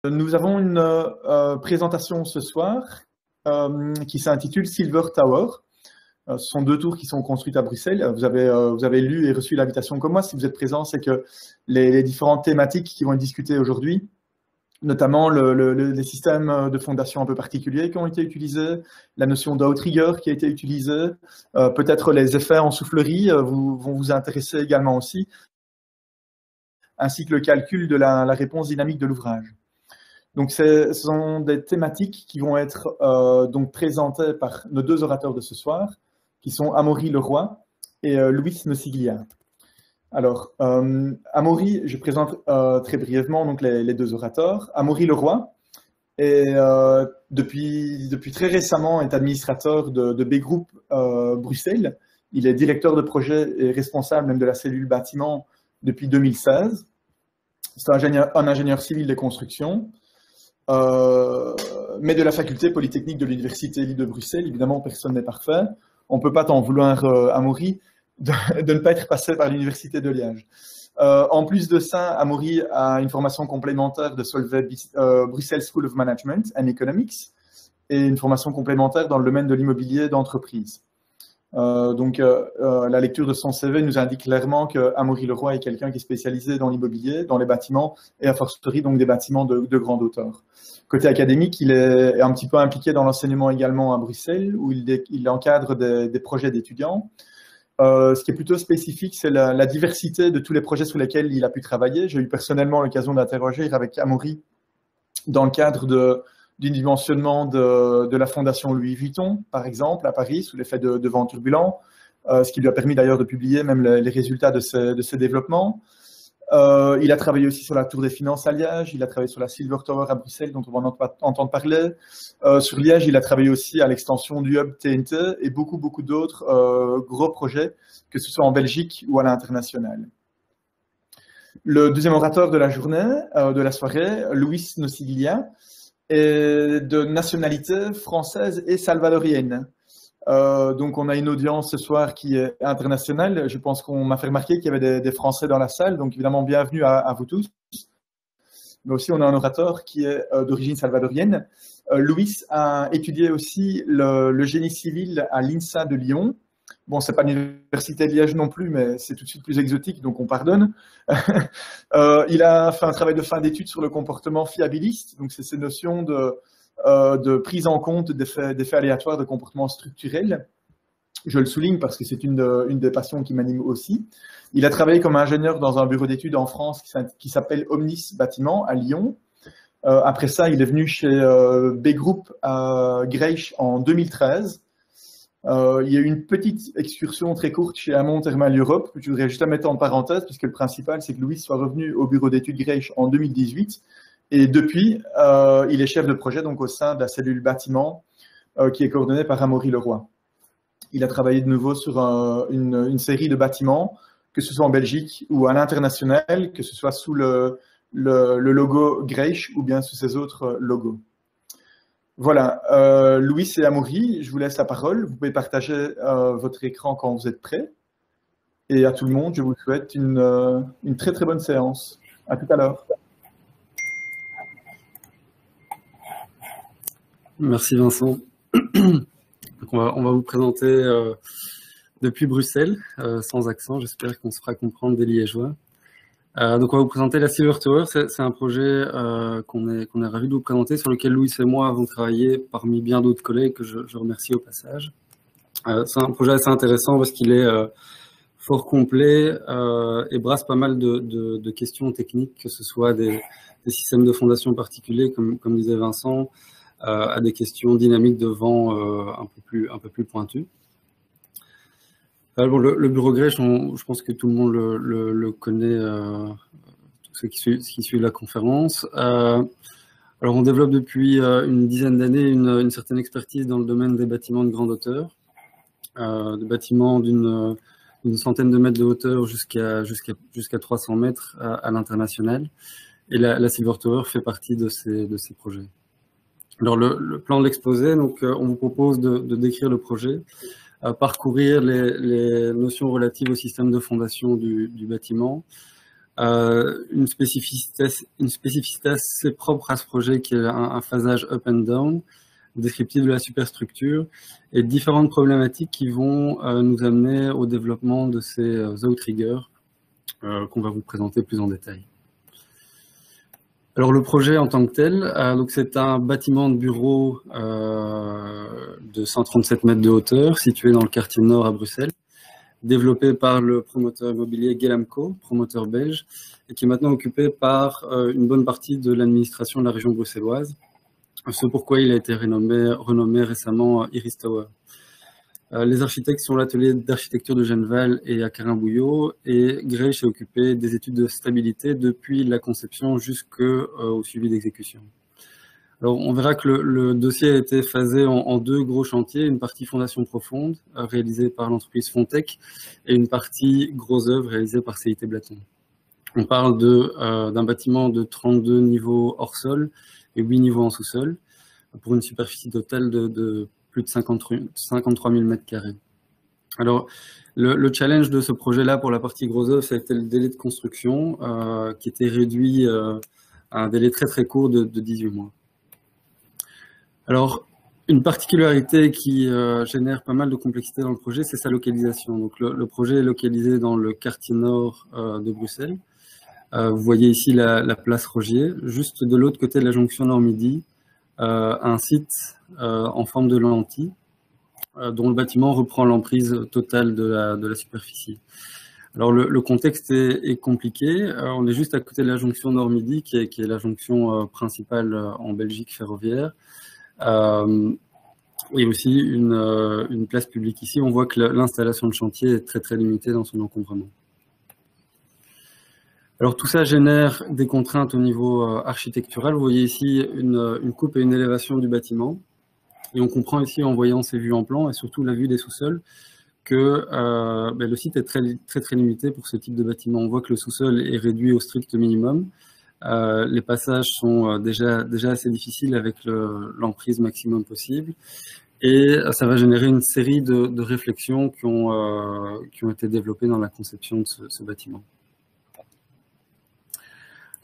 Nous avons une présentation ce soir qui s'intitule Silver Tower. Ce sont deux tours qui sont construites à Bruxelles. Vous avez lu et reçu l'invitation comme moi. Si vous êtes présent, c'est que les différentes thématiques qui vont être discutées aujourd'hui, notamment les systèmes de fondation un peu particuliers qui ont été utilisés, la notion d'outrigger qui a été utilisée, peut-être les effets en soufflerie vont vous intéresser également aussi, ainsi que le calcul de la réponse dynamique de l'ouvrage. Donc, ce sont des thématiques qui vont être donc présentées par nos deux orateurs de ce soir, qui sont Amaury Leroy et Luis Nociglia. Alors, Amaury, je présente très brièvement donc, les deux orateurs. Amaury Leroy est, depuis très récemment, est administrateur de B Group Bruxelles. Il est directeur de projet et responsable même de la cellule bâtiment depuis 2016. C'est un ingénieur civil de construction. Mais de la faculté polytechnique de l'Université libre de Bruxelles. Évidemment, personne n'est parfait. On ne peut pas t'en vouloir, Amaury, de ne pas être passé par l'Université de Liège. En plus de ça, Amaury a une formation complémentaire de Solvay Bruxelles School of Management and Economics et une formation complémentaire dans le domaine de l'immobilier d'entreprise. La lecture de son CV nous indique clairement que Amaury Leroy est quelqu'un qui est spécialisé dans l'immobilier, dans les bâtiments et a fortiori donc des bâtiments de grande hauteur. Côté académique, il est un petit peu impliqué dans l'enseignement également à Bruxelles, où il encadre des projets d'étudiants. Ce qui est plutôt spécifique, c'est la diversité de tous les projets sur lesquels il a pu travailler. J'ai eu personnellement l'occasion d'interroger avec Amaury dans le cadre du dimensionnement de la fondation Louis Vuitton, par exemple, à Paris, sous l'effet de vents turbulents, ce qui lui a permis d'ailleurs de publier même les résultats de ces développements. Il a travaillé aussi sur la Tour des Finances à Liège, il a travaillé sur la Silver Tower à Bruxelles, dont on va entendre parler. Sur Liège, il a travaillé aussi à l'extension du hub TNT et beaucoup d'autres gros projets, que ce soit en Belgique ou à l'international. Le deuxième orateur de la journée, de la soirée, Luis Nociglia, est de nationalité française et salvadorienne. Donc, on a une audience ce soir qui est internationale. Je pense qu'on m'a fait remarquer qu'il y avait des Français dans la salle. Donc, évidemment, bienvenue à vous tous. Mais aussi, on a un orateur qui est d'origine salvadorienne. Luis a étudié aussi le génie civil à l'INSA de Lyon. Bon, c'est pas l'université de Liège non plus, mais c'est tout de suite plus exotique, donc on pardonne. Il a fait un travail de fin d'études sur le comportement fiabiliste. Donc, c'est ces notions de prise en compte d'effets aléatoires de comportement structurel. Je le souligne parce que c'est une des passions qui m'anime aussi. Il a travaillé comme ingénieur dans un bureau d'études en France qui s'appelle Omnis Bâtiment à Lyon. Après ça, il est venu chez B Group à Greysch en 2013. Il y a eu une petite excursion très courte chez Amont Thermal Europe, que je voudrais juste mettre en parenthèse, puisque le principal, c'est que Louis soit revenu au bureau d'études Greysch en 2018. Et depuis, il est chef de projet donc, au sein de la cellule bâtiment qui est coordonnée par Amaury Leroy. Il a travaillé de nouveau sur une série de bâtiments, que ce soit en Belgique ou à l'international, que ce soit sous le logo Greysch ou bien sous ses autres logos. Voilà, Louis et Amaury, je vous laisse la parole. Vous pouvez partager votre écran quand vous êtes prêts. Et à tout le monde, je vous souhaite une très très bonne séance. À tout à l'heure. Merci Vincent. Donc on va vous présenter depuis Bruxelles, sans accent, j'espère qu'on se fera comprendre des Liégeois. Donc on va vous présenter la Silver Tower, c'est un projet qu'on est ravi de vous présenter, sur lequel Louis et moi avons travaillé parmi bien d'autres collègues que je remercie au passage. C'est un projet assez intéressant parce qu'il est fort complet et brasse pas mal de questions techniques, que ce soit des systèmes de fondation particuliers, comme disait Vincent, à des questions dynamiques de vent un peu plus pointues. Bon, le bureau Greysch, je pense que tout le monde le connaît, tous ceux qui suivent la conférence. Alors, on développe depuis une dizaine d'années une certaine expertise dans le domaine des bâtiments de grande hauteur, des bâtiments d'une centaine de mètres de hauteur jusqu'à 300 mètres à l'international. Et la Silver Tower fait partie de ces projets. Alors, le plan de l'exposé, donc, on vous propose de décrire le projet, parcourir les notions relatives au système de fondation du bâtiment, Une spécificité assez propre à ce projet qui est un phasage up and down, descriptif de la superstructure, et différentes problématiques qui vont nous amener au développement de ces outriggers qu'on va vous présenter plus en détail. Alors le projet en tant que tel, donc c'est un bâtiment de bureau de 137 mètres de hauteur, situé dans le quartier nord à Bruxelles, développé par le promoteur immobilier Gelamco, promoteur belge, et qui est maintenant occupé par une bonne partie de l'administration de la région bruxelloise. Ce pourquoi il a été renommé récemment Iris Tower. Les architectes sont l'atelier d'architecture de Genneval et à Carin-Bouillot, et Grey s'est occupé des études de stabilité depuis la conception jusqu'au suivi d'exécution. Alors, on verra que le dossier a été phasé en deux gros chantiers, une partie fondation profonde réalisée par l'entreprise Fontec et une partie gros œuvre réalisée par CIT Blaton. On parle d'un bâtiment de 32 niveaux hors sol et 8 niveaux en sous-sol pour une superficie totale de plus de 53 000 m². Alors, le challenge de ce projet-là pour la partie gros œuvre, c'était le délai de construction qui était réduit à un délai très très court de 18 mois. Alors, une particularité qui génère pas mal de complexité dans le projet, c'est sa localisation. Donc, le projet est localisé dans le quartier nord de Bruxelles. Vous voyez ici la place Rogier, juste de l'autre côté de la jonction nord-midi, un site en forme de lentille, dont le bâtiment reprend l'emprise totale de la superficie. Alors le contexte est compliqué, on est juste à côté de la jonction nord-midi, qui est la jonction principale en Belgique ferroviaire. Et aussi une place publique ici. On voit que l'installation de chantier est très très limitée dans son encombrement. Alors tout ça génère des contraintes au niveau architectural. Vous voyez ici une coupe et une élévation du bâtiment. Et on comprend ici en voyant ces vues en plan et surtout la vue des sous-sols que le site est très limité pour ce type de bâtiment. On voit que le sous-sol est réduit au strict minimum. Les passages sont déjà assez difficiles avec l'emprise maximum possible. Et ça va générer une série de réflexions qui ont été développées dans la conception de ce bâtiment.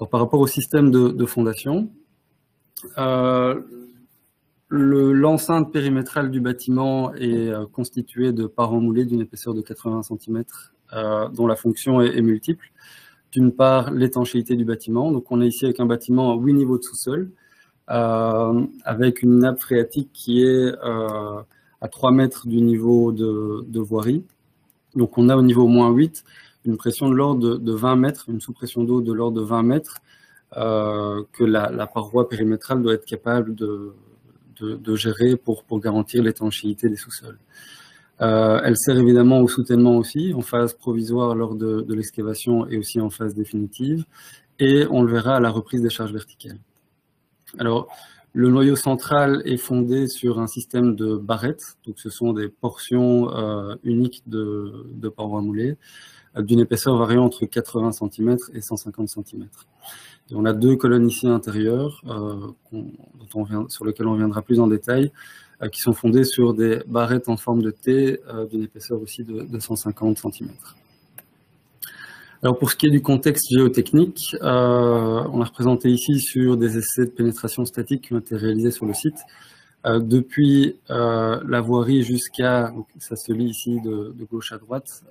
Alors, par rapport au système de fondation, l'enceinte périmétrale du bâtiment est constituée de parents moulés d'une épaisseur de 80 cm, dont la fonction est multiple. D'une part, l'étanchéité du bâtiment. Donc, on est ici avec un bâtiment à 8 niveaux de sous-sol, avec une nappe phréatique qui est à 3 mètres du niveau de voirie. Donc, on a au niveau moins 8 une pression de l'ordre de 20 mètres, une sous-pression d'eau de l'ordre de 20 mètres, que la paroi périmétrale doit être capable de gérer pour garantir l'étanchéité des sous-sols. Elle sert évidemment au soutènement aussi, en phase provisoire lors de l'excavation et aussi en phase définitive. Et on le verra à la reprise des charges verticales. Alors, le noyau central est fondé sur un système de barrettes. Donc, ce sont des portions uniques de parois moulées d'une épaisseur variant entre 80 cm et 150 cm. Et on a deux colonnes ici intérieures sur lesquelles on reviendra plus en détail, qui sont fondées sur des barrettes en forme de T d'une épaisseur aussi de 150 cm. Alors pour ce qui est du contexte géotechnique, on a représenté ici sur des essais de pénétration statique qui ont été réalisés sur le site. Depuis la voirie jusqu'à, ça se lit ici de gauche à droite,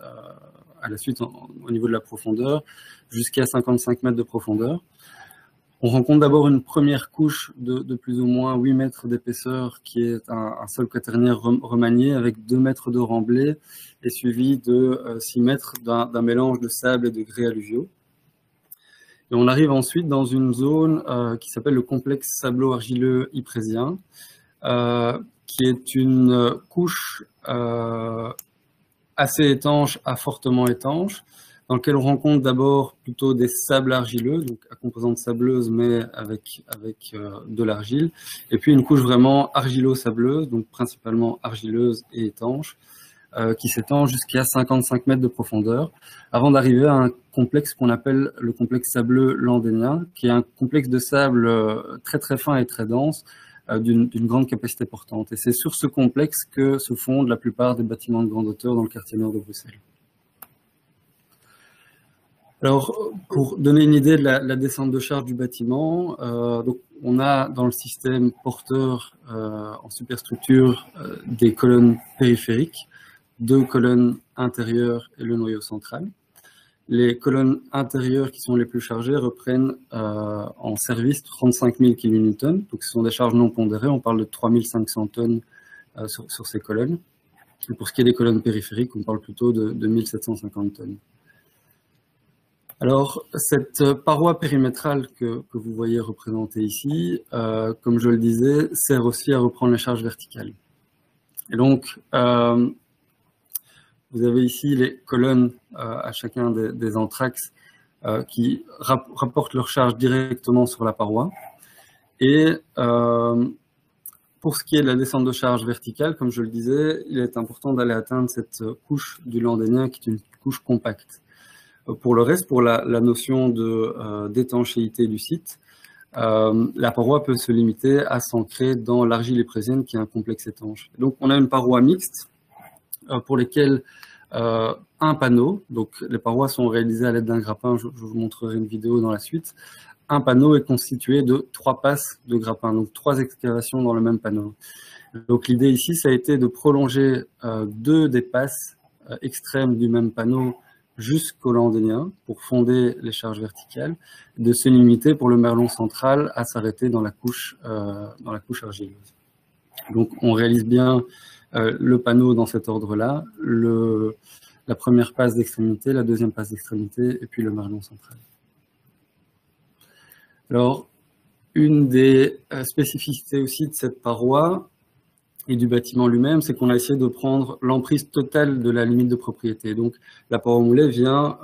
à la suite au niveau de la profondeur, jusqu'à 55 mètres de profondeur. On rencontre d'abord une première couche de plus ou moins 8 mètres d'épaisseur qui est un sol quaternaire remanié avec 2 mètres de remblai et suivi de 6 mètres d'un mélange de sable et de grès alluviaux. Et on arrive ensuite dans une zone qui s'appelle le complexe sablo-argileux yprésien, qui est une couche assez étanche à fortement étanche, dans lequel on rencontre d'abord plutôt des sables argileux, donc à composante sableuse, mais avec de l'argile, et puis une couche vraiment argilo-sableuse, donc principalement argileuse et étanche, qui s'étend jusqu'à 55 mètres de profondeur, avant d'arriver à un complexe qu'on appelle le complexe sableux landénien, qui est un complexe de sable très très fin et très dense, d'une grande capacité portante. Et c'est sur ce complexe que se fondent la plupart des bâtiments de grande hauteur dans le quartier nord de Bruxelles. Alors, pour donner une idée de la descente de charge du bâtiment, donc on a dans le système porteur en superstructure des colonnes périphériques, 2 colonnes intérieures et le noyau central. Les colonnes intérieures qui sont les plus chargées reprennent en service 35 000 kN, donc ce sont des charges non pondérées, on parle de 3500 tonnes sur ces colonnes. Et pour ce qui est des colonnes périphériques, on parle plutôt de 1750 tonnes. Alors, cette paroi périmétrale que vous voyez représentée ici, comme je le disais, sert aussi à reprendre les charges verticales. Et donc, vous avez ici les colonnes à chacun des entraxes qui rapportent leur charge directement sur la paroi. Et pour ce qui est de la descente de charge verticale, comme je le disais, il est important d'aller atteindre cette couche du landénien qui est une couche compacte. Pour le reste, pour la notion d'étanchéité du site, la paroi peut se limiter à s'ancrer dans l'argile éprésienne qui est un complexe étanche. Donc on a une paroi mixte pour lesquelles un panneau, donc les parois sont réalisées à l'aide d'un grappin, je vous montrerai une vidéo dans la suite. Un panneau est constitué de 3 passes de grappin, donc 3 excavations dans le même panneau. Donc l'idée ici, ça a été de prolonger 2 des passes extrêmes du même panneau jusqu'au landénien pour fonder les charges verticales, de se limiter pour le merlon central à s'arrêter dans la couche argileuse. Donc on réalise bien le panneau dans cet ordre-là, la première passe d'extrémité, la deuxième passe d'extrémité et puis le merlon central. Alors, une des spécificités aussi de cette paroi et du bâtiment lui-même, c'est qu'on a essayé de prendre l'emprise totale de la limite de propriété. Donc, la paroi moulée vient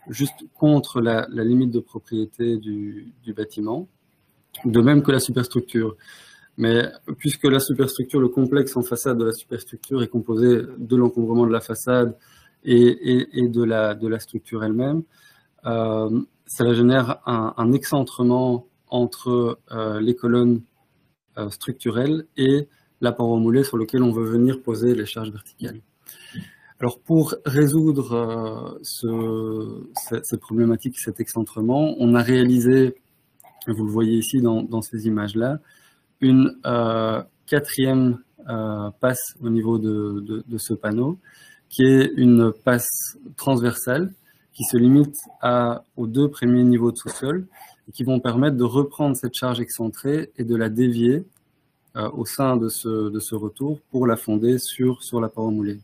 juste contre la limite de propriété du bâtiment, de même que la superstructure. Mais puisque la superstructure, le complexe en façade de la superstructure est composé de l'encombrement de la façade et de la structure elle-même, ça génère un excentrement entre les colonnes structurelles et la paroi moulée sur lequel on veut venir poser les charges verticales. Alors pour résoudre cette problématique, cet excentrement, on a réalisé, vous le voyez ici dans ces images-là, une 4e passe au niveau de ce panneau, qui est une passe transversale qui se limite aux 2 premiers niveaux de sous-sol et qui vont permettre de reprendre cette charge excentrée et de la dévier au sein de ce retour pour la fonder sur la paroi moulée.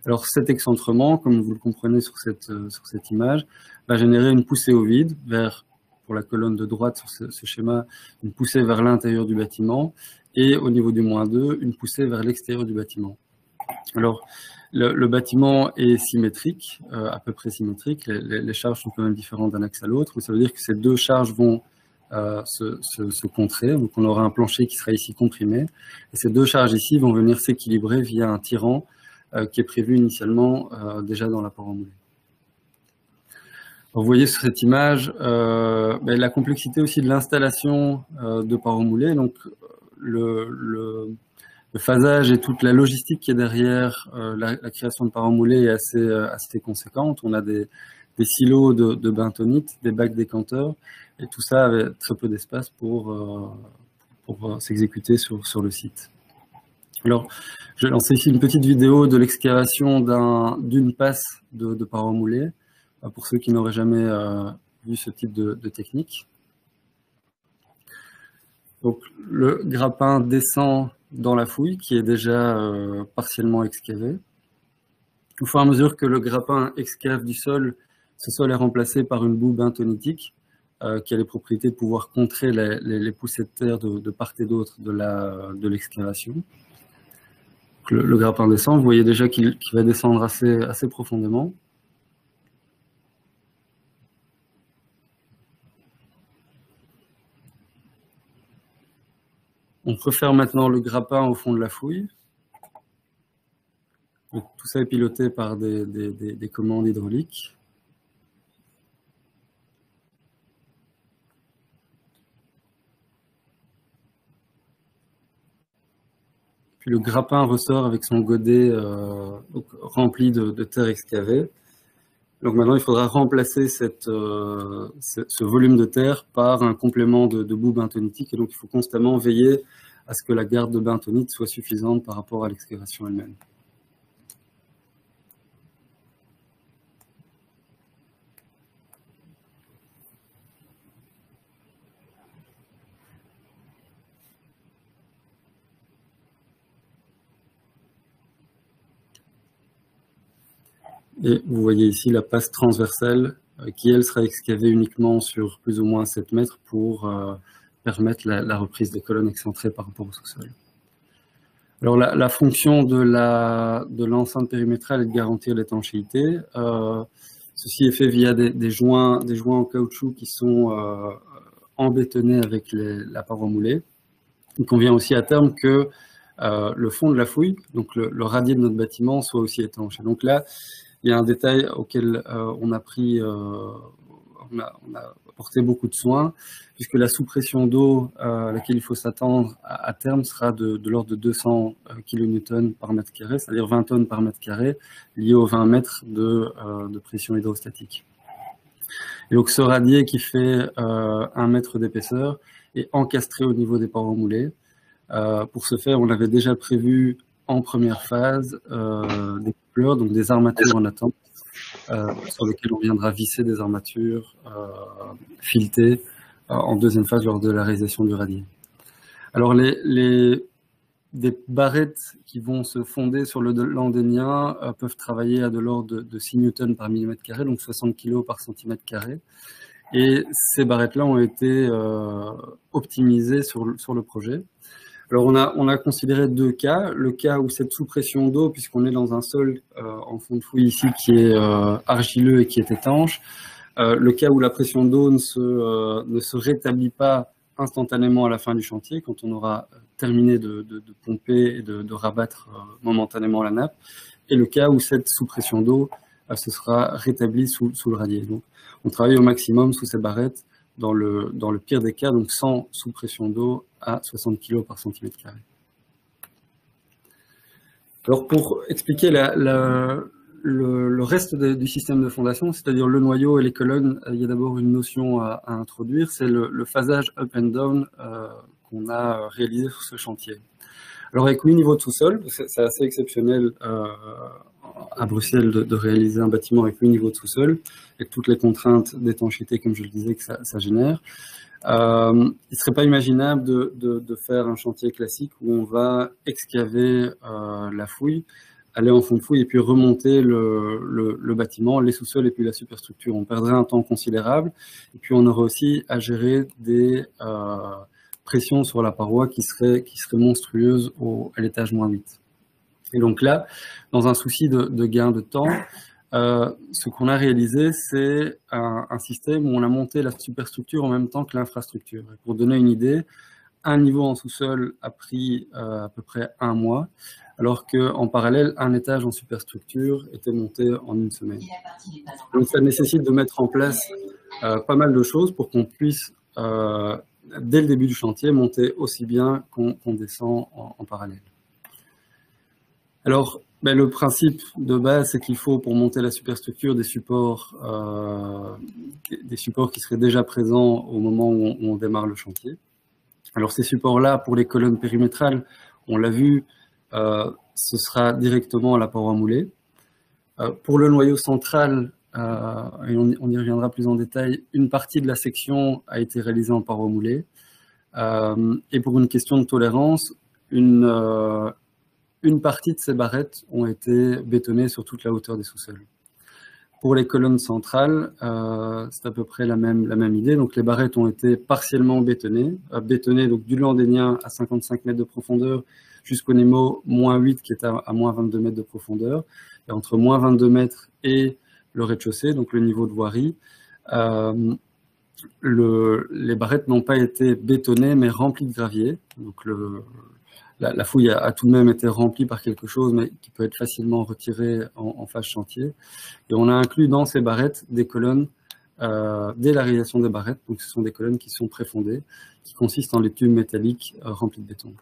Alors cet excentrement, comme vous le comprenez sur cette image, va générer une poussée au vide pour la colonne de droite sur ce schéma, une poussée vers l'intérieur du bâtiment et au niveau du -2, une poussée vers l'extérieur du bâtiment. Alors, le bâtiment est symétrique, à peu près symétrique. Les charges sont quand même différentes d'un axe à l'autre, mais ça veut dire que ces 2 charges vont se contrer. Donc, on aura un plancher qui sera ici comprimé. Et ces 2 charges ici vont venir s'équilibrer via un tirant qui est prévu initialement déjà dans la paroi moulée. Vous voyez sur cette image la complexité aussi de l'installation de parois moulées. Donc, le phasage et toute la logistique qui est derrière la création de parois moulées est assez conséquente. On a des silos de bentonite, des bacs décanteurs, et tout ça avec très peu d'espace pour s'exécuter sur le site. Alors, je vais lancer ici une petite vidéo de l'excavation d'une passe de parois moulées, pour ceux qui n'auraient jamais vu ce type de technique. Donc, le grappin descend dans la fouille qui est déjà partiellement excavée. Au fur et à mesure que le grappin excave du sol, ce sol est remplacé par une boue bentonitique qui a les propriétés de pouvoir contrer les poussées de terre de part et d'autre de l'excavation. Le grappin descend, vous voyez déjà qu'il va descendre assez profondément. On referme maintenant le grappin au fond de la fouille. Donc, tout ça est piloté par des commandes hydrauliques. Puis le grappin ressort avec son godet rempli de terre excavée. Donc maintenant, il faudra remplacer ce volume de terre par un complément de boue bentonitique. Et donc, il faut constamment veiller à ce que la garde de bentonite soit suffisante par rapport à l'excavation elle-même. Et vous voyez ici la passe transversale qui, elle, sera excavée uniquement sur plus ou moins 7 mètres pour permettre la reprise des colonnes excentrées par rapport au sous-sol. Alors la fonction de l'enceinte périmétrale est de garantir l'étanchéité. Ceci est fait via des joints en caoutchouc qui sont embétonnés avec la paroi moulée. Il convient aussi à terme que le fond de la fouille, donc le radier de notre bâtiment, soit aussi étanche. Et donc là, il y a un détail auquel on a apporté beaucoup de soins, puisque la sous-pression d'eau à laquelle il faut s'attendre à terme sera de l'ordre de 200 kN par mètre carré, c'est-à-dire 20 tonnes par mètre carré, lié aux 20 mètres de pression hydrostatique. Et donc ce radier qui fait 1 mètre d'épaisseur est encastré au niveau des parois moulées. Pour ce faire, on avait déjà prévu en première phase des coupleurs, donc des armatures en attente, sur lesquelles on viendra visser des armatures filetées en deuxième phase lors de la réalisation du radier. Alors des barrettes qui vont se fonder sur le landénien peuvent travailler à de l'ordre de 6 newtons par millimètre carré, donc 60 kg par centimètre carré. Et ces barrettes-là ont été optimisées sur le projet. Alors on a considéré 2 cas. Le cas où cette sous-pression d'eau, puisqu'on est dans un sol en fond de fouille ici qui est argileux et qui est étanche, le cas où la pression d'eau ne se rétablit pas instantanément à la fin du chantier, quand on aura terminé de pomper et de rabattre momentanément la nappe, et le cas où cette sous-pression d'eau se sera rétablie sous le radier. Donc on travaille au maximum sous ces barrettes, dans le pire des cas, donc sans sous-pression d'eau à 60 kg par centimètre carré. Alors pour expliquer le reste du système de fondation, c'est-à-dire le noyau et les colonnes, il y a d'abord une notion à introduire, c'est le phasage up and down qu'on a réalisé sur ce chantier. Alors avec 8 niveaux de sous-sol, c'est assez exceptionnel à Bruxelles de réaliser un bâtiment avec 8 niveaux de sous-sol, avec toutes les contraintes d'étanchéité, comme je le disais, que ça génère. Il ne serait pas imaginable de faire un chantier classique où on va excaver la fouille, aller en fond de fouille et puis remonter le bâtiment, les sous-sols et puis la superstructure. On perdrait un temps considérable et puis on aurait aussi à gérer des pressions sur la paroi qui seraient monstrueuses à l'étage -8. Et donc là, dans un souci de gain de temps, ce qu'on a réalisé, c'est un système où on a monté la superstructure en même temps que l'infrastructure. Pour donner une idée, un niveau en sous-sol a pris à peu près 1 mois, alors qu'en parallèle, un étage en superstructure était monté en 1 semaine. Donc ça nécessite de mettre en place pas mal de choses pour qu'on puisse, dès le début du chantier, monter aussi bien qu'on descend en parallèle. Alors, le principe de base, c'est qu'il faut, pour monter la superstructure, des supports qui seraient déjà présents au moment où on démarre le chantier. Alors, ces supports-là, pour les colonnes périmétrales, on l'a vu, ce sera directement à la paroi moulée. Pour le noyau central, et on y reviendra plus en détail, une partie de la section a été réalisée en paroi moulée. Et pour une question de tolérance, une partie de ces barrettes ont été bétonnées sur toute la hauteur des sous-sols. Pour les colonnes centrales, c'est à peu près la même idée. Donc les barrettes ont été partiellement bétonnées donc du landénien à 55 mètres de profondeur jusqu'au niveau -8 qui est à -22 mètres de profondeur. Et entre -22 mètres et le rez-de-chaussée, donc le niveau de voirie, les barrettes n'ont pas été bétonnées mais remplies de gravier. Donc la fouille a tout de même été remplie par quelque chose, mais qui peut être facilement retiré en phase chantier. Et on a inclus dans ces barrettes des colonnes, dès la réalisation des barrettes, donc ce sont des colonnes qui sont préfondées, qui consistent en des tubes métalliques remplis de béton.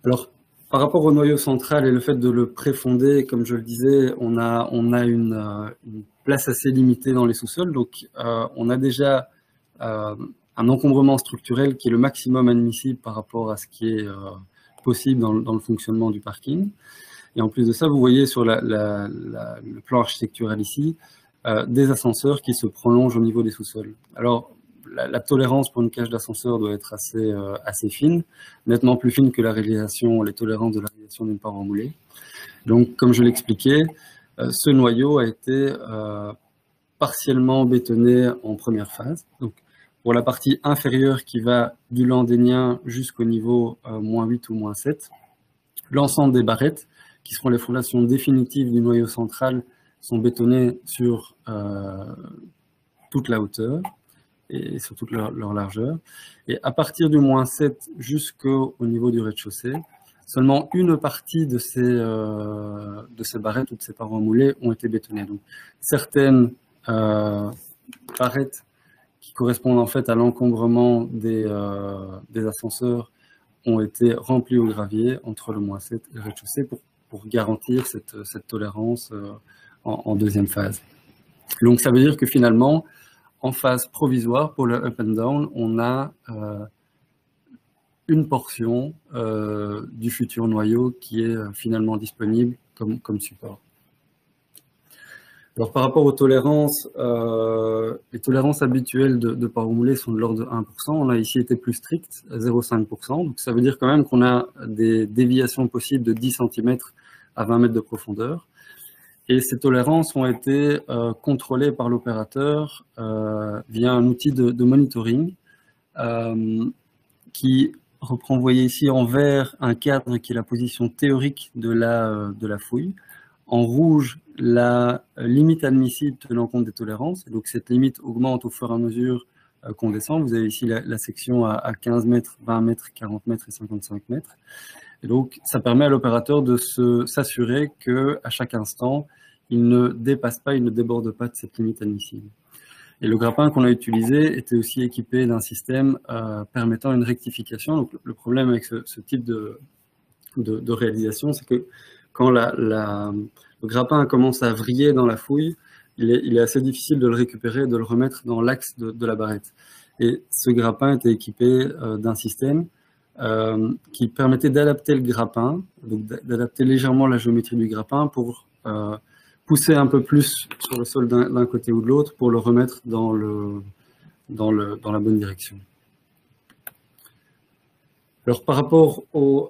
Alors, par rapport au noyau central et le fait de le préfonder, comme je le disais, on a une place assez limitée dans les sous-sols. Donc, on a déjà un encombrement structurel qui est le maximum admissible par rapport à ce qui est possible dans le fonctionnement du parking. Et en plus de ça, vous voyez sur le plan architectural ici, des ascenseurs qui se prolongent au niveau des sous-sols. Alors, la tolérance pour une cage d'ascenseur doit être assez fine, nettement plus fine que les tolérances de la réalisation d'une paroi moulée. Donc, comme je l'expliquais, ce noyau a été partiellement bétonné en première phase. Donc, pour la partie inférieure qui va du Landénien jusqu'au niveau -8 ou -7, l'ensemble des barrettes, qui seront les fondations définitives du noyau central, sont bétonnées sur toute la hauteur et sur toute leur largeur. Et à partir du -7 jusqu'au niveau du rez-de-chaussée, seulement une partie de ces barrettes ou de ces parois moulées ont été bétonnées. Donc, certaines barrettes qui correspondent en fait à l'encombrement des ascenseurs ont été remplies au gravier entre le -7 et le rez-de-chaussée pour garantir cette tolérance en deuxième phase. Donc ça veut dire que finalement, en phase provisoire pour le up and down, on a une portion du futur noyau qui est finalement disponible comme support. Alors par rapport aux tolérances, les tolérances habituelles de parois moulées sont de l'ordre de 1%. On a ici été plus strict, 0,5%. Donc ça veut dire quand même qu'on a des déviations possibles de 10 cm à 20 mètres de profondeur. Et ces tolérances ont été contrôlées par l'opérateur via un outil de monitoring qui reprend, vous voyez ici en vert, un cadre qui est la position théorique de la fouille. En rouge, la limite admissible tenant compte des tolérances. Donc cette limite augmente au fur et à mesure qu'on descend. Vous avez ici la section à 15 mètres, 20 mètres, 40 mètres et 55 mètres. Et donc ça permet à l'opérateur de s'assurer qu'à chaque instant, il ne dépasse pas, il ne déborde pas de cette limite admissible. Et le grappin qu'on a utilisé était aussi équipé d'un système permettant une rectification. Donc le problème avec ce type de réalisation, c'est que quand le grappin commence à vriller dans la fouille, il est assez difficile de le récupérer et de le remettre dans l'axe de la barrette. Et ce grappin était équipé d'un système qui permettait d'adapter le grappin, donc d'adapter légèrement la géométrie du grappin pour pousser un peu plus sur le sol d'un côté ou de l'autre pour le remettre dans la bonne direction. Alors, par rapport aux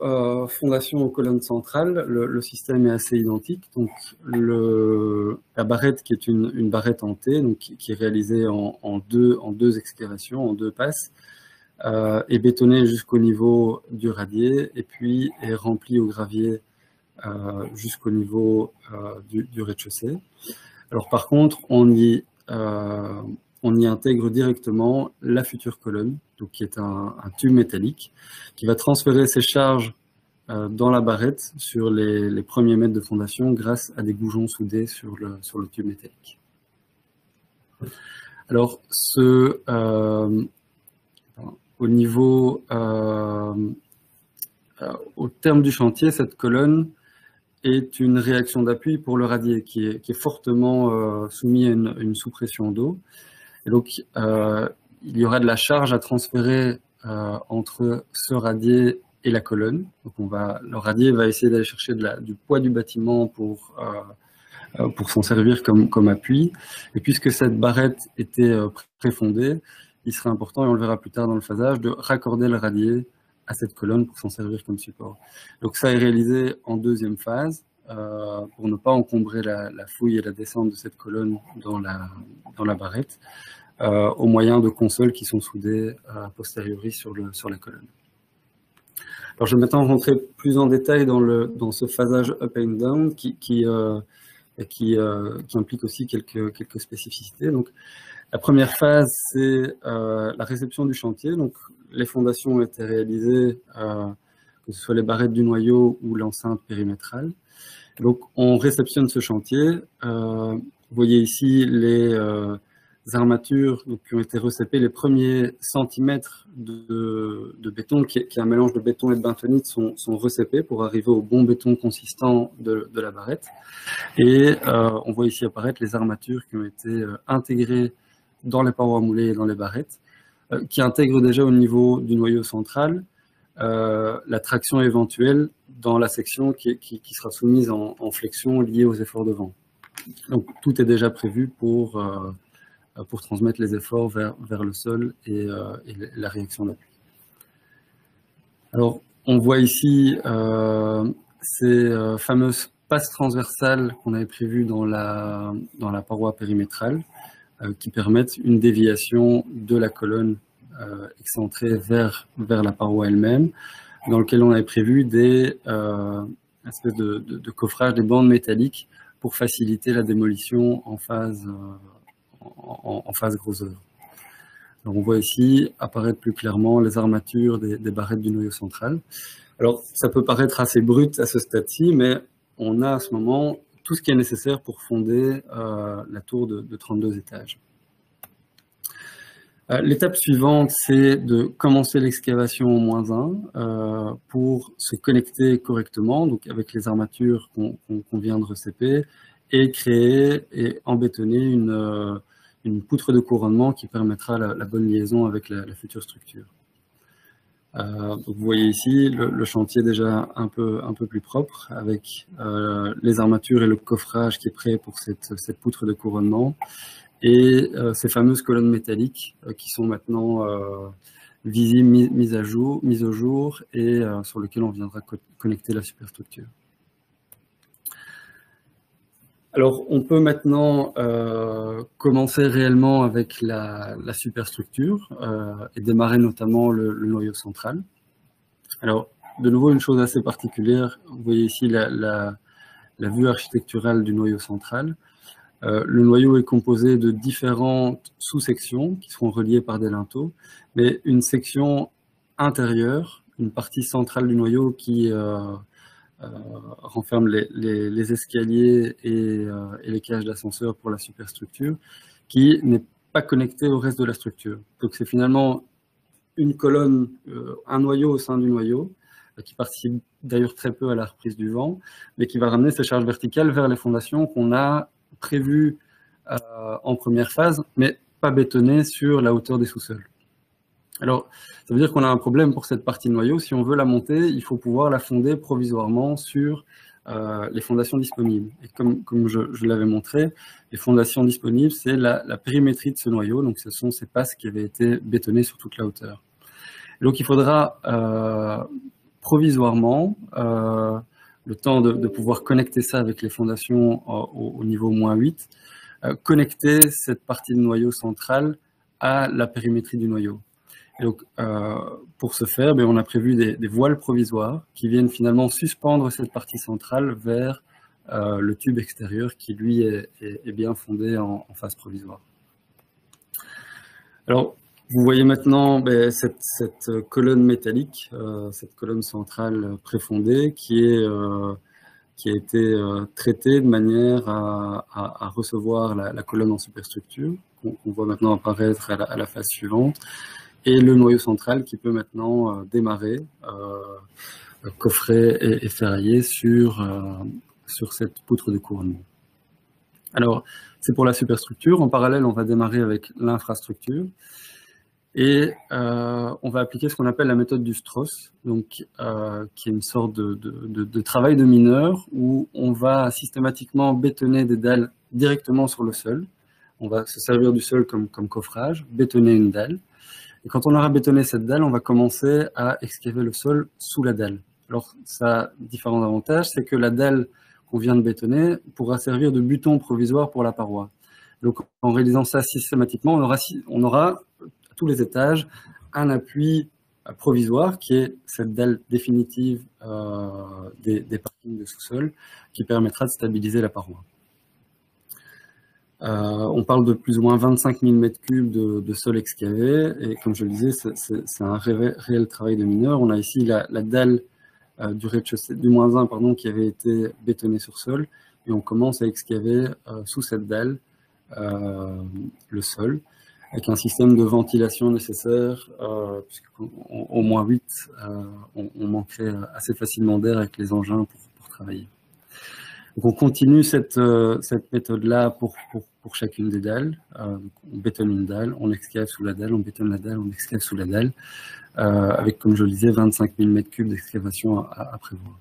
fondations, aux colonnes centrales, le système est assez identique. Donc, la barrette, qui est une barrette en T, donc qui est réalisée en deux excavations, en deux passes, est bétonnée jusqu'au niveau du radier et puis est remplie au gravier jusqu'au niveau du rez-de-chaussée. Alors, par contre, on y intègre directement la future colonne, donc qui est un tube métallique, qui va transférer ses charges dans la barrette sur les premiers mètres de fondation grâce à des goujons soudés sur le tube métallique. Alors, au terme du chantier, cette colonne est une réaction d'appui pour le radier qui est fortement soumis à une sous-pression d'eau. Et donc, il y aura de la charge à transférer entre ce radier et la colonne. Donc le radier va essayer d'aller chercher du poids du bâtiment pour s'en servir comme appui. Et puisque cette barrette était préfondée, il serait important, et on le verra plus tard dans le phasage, de raccorder le radier à cette colonne pour s'en servir comme support. Donc ça est réalisé en deuxième phase pour ne pas encombrer la fouille et la descente de cette colonne dans la barrette au moyen de consoles qui sont soudées a posteriori sur la colonne. Alors je vais maintenant rentrer plus en détail dans ce phasage up and down qui implique aussi quelques spécificités. Donc, la première phase, c'est la réception du chantier. Donc, les fondations ont été réalisées, que ce soit les barrettes du noyau ou l'enceinte périmétrale. Donc, on réceptionne ce chantier. Vous voyez ici les armatures donc, qui ont été recépées, les premiers centimètres de béton, qui est un mélange de béton et de bentonite, sont recépés pour arriver au bon béton consistant de la barrette. Et on voit ici apparaître les armatures qui ont été intégrées dans les parois moulées et dans les barrettes, qui intègrent déjà au niveau du noyau central la traction éventuelle dans la section qui sera soumise en flexion liée aux efforts de vent. Donc tout est déjà prévu pour transmettre les efforts vers le sol et la réaction d'appui. Alors on voit ici ces fameuses passes transversales qu'on avait prévues dans la paroi périmétrale qui permettent une déviation de la colonne excentrée vers la paroi elle-même, dans lequel on avait prévu des espèces de coffrage, des bandes métalliques pour faciliter la démolition en phase gros œuvre. Donc on voit ici apparaître plus clairement les armatures des barrettes du noyau central. Alors ça peut paraître assez brut à ce stade-ci, mais on a à ce moment tout ce qui est nécessaire pour fonder la tour de 32 étages. L'étape suivante, c'est de commencer l'excavation au -1 pour se connecter correctement, donc avec les armatures qu'on vient de recéper, et créer et embétonner une poutre de couronnement qui permettra la bonne liaison avec la future structure. Donc vous voyez ici le chantier déjà un peu plus propre, avec les armatures et le coffrage qui est prêt pour cette poutre de couronnement. Et ces fameuses colonnes métalliques qui sont maintenant visibles, mises au jour et sur lesquelles on viendra connecter la superstructure. Alors on peut maintenant commencer réellement avec la superstructure et démarrer notamment le noyau central. Alors de nouveau une chose assez particulière, vous voyez ici la vue architecturale du noyau central. Le noyau est composé de différentes sous-sections qui seront reliées par des linteaux, mais une section intérieure, une partie centrale du noyau qui renferme les escaliers et les cages d'ascenseur pour la superstructure, qui n'est pas connectée au reste de la structure. Donc c'est finalement une colonne, un noyau au sein du noyau, qui participe d'ailleurs très peu à la reprise du vent, mais qui va ramener ces charges verticales vers les fondations qu'on a prévu en première phase, mais pas bétonné sur la hauteur des sous-sols. Alors, ça veut dire qu'on a un problème pour cette partie noyau. Si on veut la monter, il faut pouvoir la fonder provisoirement sur les fondations disponibles. Et comme je l'avais montré, les fondations disponibles, c'est la périmétrie de ce noyau. Donc, ce sont ces passes qui avaient été bétonnées sur toute la hauteur. Et donc, il faudra provisoirement le temps de pouvoir connecter ça avec les fondations au niveau -8, connecter cette partie du noyau central à la périmétrie du noyau. Et donc, pour ce faire, on a prévu des voiles provisoires qui viennent finalement suspendre cette partie centrale vers le tube extérieur qui, lui, est bien fondé en phase provisoire. Alors, vous voyez maintenant cette colonne métallique, cette colonne centrale préfondée qui a été traitée de manière à recevoir la colonne en superstructure, qu'on voit maintenant apparaître à la phase suivante, et le noyau central qui peut maintenant démarrer, coffrer et ferrailler sur cette poutre de couronnement. Alors, c'est pour la superstructure. En parallèle, on va démarrer avec l'infrastructure. Et on va appliquer ce qu'on appelle la méthode du Strauss, donc, qui est une sorte de travail de mineur où on va systématiquement bétonner des dalles directement sur le sol. On va se servir du sol comme coffrage, bétonner une dalle. Et quand on aura bétonné cette dalle, on va commencer à excaver le sol sous la dalle. Alors, ça a différents avantages, c'est que la dalle qu'on vient de bétonner pourra servir de buton provisoire pour la paroi. Donc, en réalisant ça systématiquement, on aura tous les étages un appui provisoire qui est cette dalle définitive des parkings de sous-sol qui permettra de stabiliser la paroi. On parle de plus ou moins 25 000 m3 de sol excavé et comme je le disais, c'est un réel travail de mineur. On a ici la dalle du rez-de-chaussée, du -1 pardon, qui avait été bétonnée sur sol et on commence à excaver sous cette dalle le sol, avec un système de ventilation nécessaire, puisqu'au moins 8, on manquerait assez facilement d'air avec les engins pour travailler. Donc on continue cette méthode-là pour chacune des dalles. On bétonne une dalle, on excave sous la dalle, on bétonne la dalle, on excave sous la dalle, avec, comme je le disais, 25 000 m3 d'excavation à prévoir.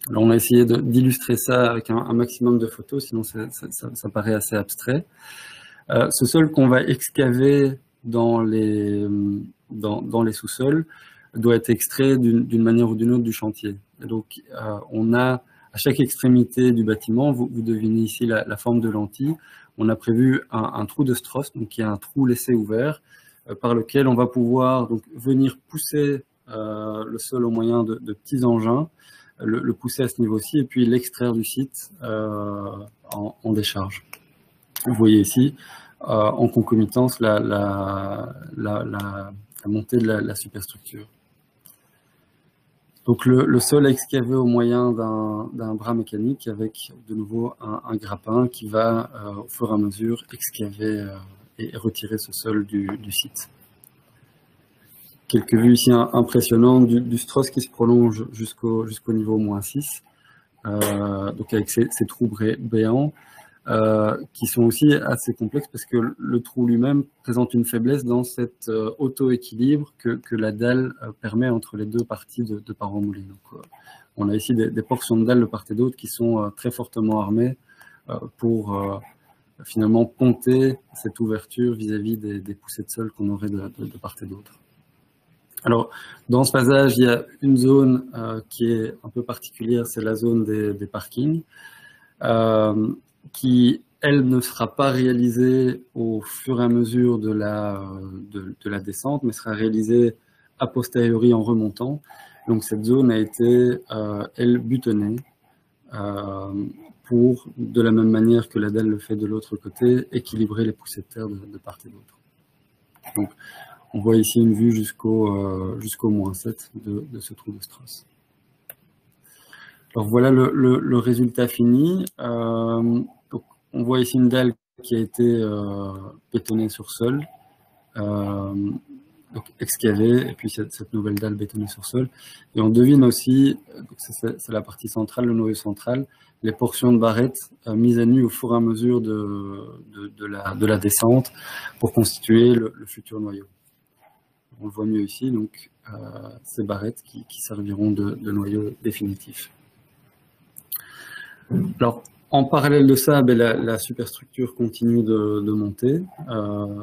Alors on a essayé d'illustrer ça avec un maximum de photos, sinon ça paraît assez abstrait. Ce sol qu'on va excaver dans les sous-sols doit être extrait d'une manière ou d'une autre du chantier. Et donc on a à chaque extrémité du bâtiment, vous devinez ici la forme de lentille, on a prévu un trou de Strauss, donc qui est un trou laissé ouvert, par lequel on va pouvoir donc venir pousser le sol au moyen de petits engins, le pousser à ce niveau-ci, et puis l'extraire du site en décharge. Vous voyez ici, en concomitance, la montée de la superstructure. Donc le sol est excavé au moyen d'un bras mécanique avec de nouveau un grappin qui va au fur et à mesure excaver et retirer ce sol du site. Quelques vues ici impressionnantes du Strauss qui se prolonge jusqu'au niveau -6, donc avec ces trous béants qui sont aussi assez complexes parce que le trou lui-même présente une faiblesse dans cet auto-équilibre que la dalle permet entre les deux parties de parois moulées. Donc, on a ici des portions de dalle de part et d'autre qui sont très fortement armées pour finalement ponter cette ouverture vis-à-vis des poussées de sol qu'on aurait de part et d'autre. Alors, dans ce passage, il y a une zone qui est un peu particulière, c'est la zone des parkings, qui, elle, ne sera pas réalisée au fur et à mesure de la descente, mais sera réalisée a posteriori en remontant. Donc cette zone a été, elle, butonnée, pour, de la même manière que la dalle le fait de l'autre côté, équilibrer les poussées de terre de part et d'autre. Donc, on voit ici une vue jusqu'au -7 de ce trou de Strauss. Alors voilà le résultat fini. Donc on voit ici une dalle qui a été bétonnée sur sol, donc excavée, et puis cette nouvelle dalle bétonnée sur sol. Et on devine aussi, c'est la partie centrale, le noyau central, les portions de barrettes mises à nu au fur et à mesure de la descente pour constituer le futur noyau. On le voit mieux ici, donc ces barrettes qui serviront de noyau définitif. Alors, en parallèle de ça, la superstructure continue de monter.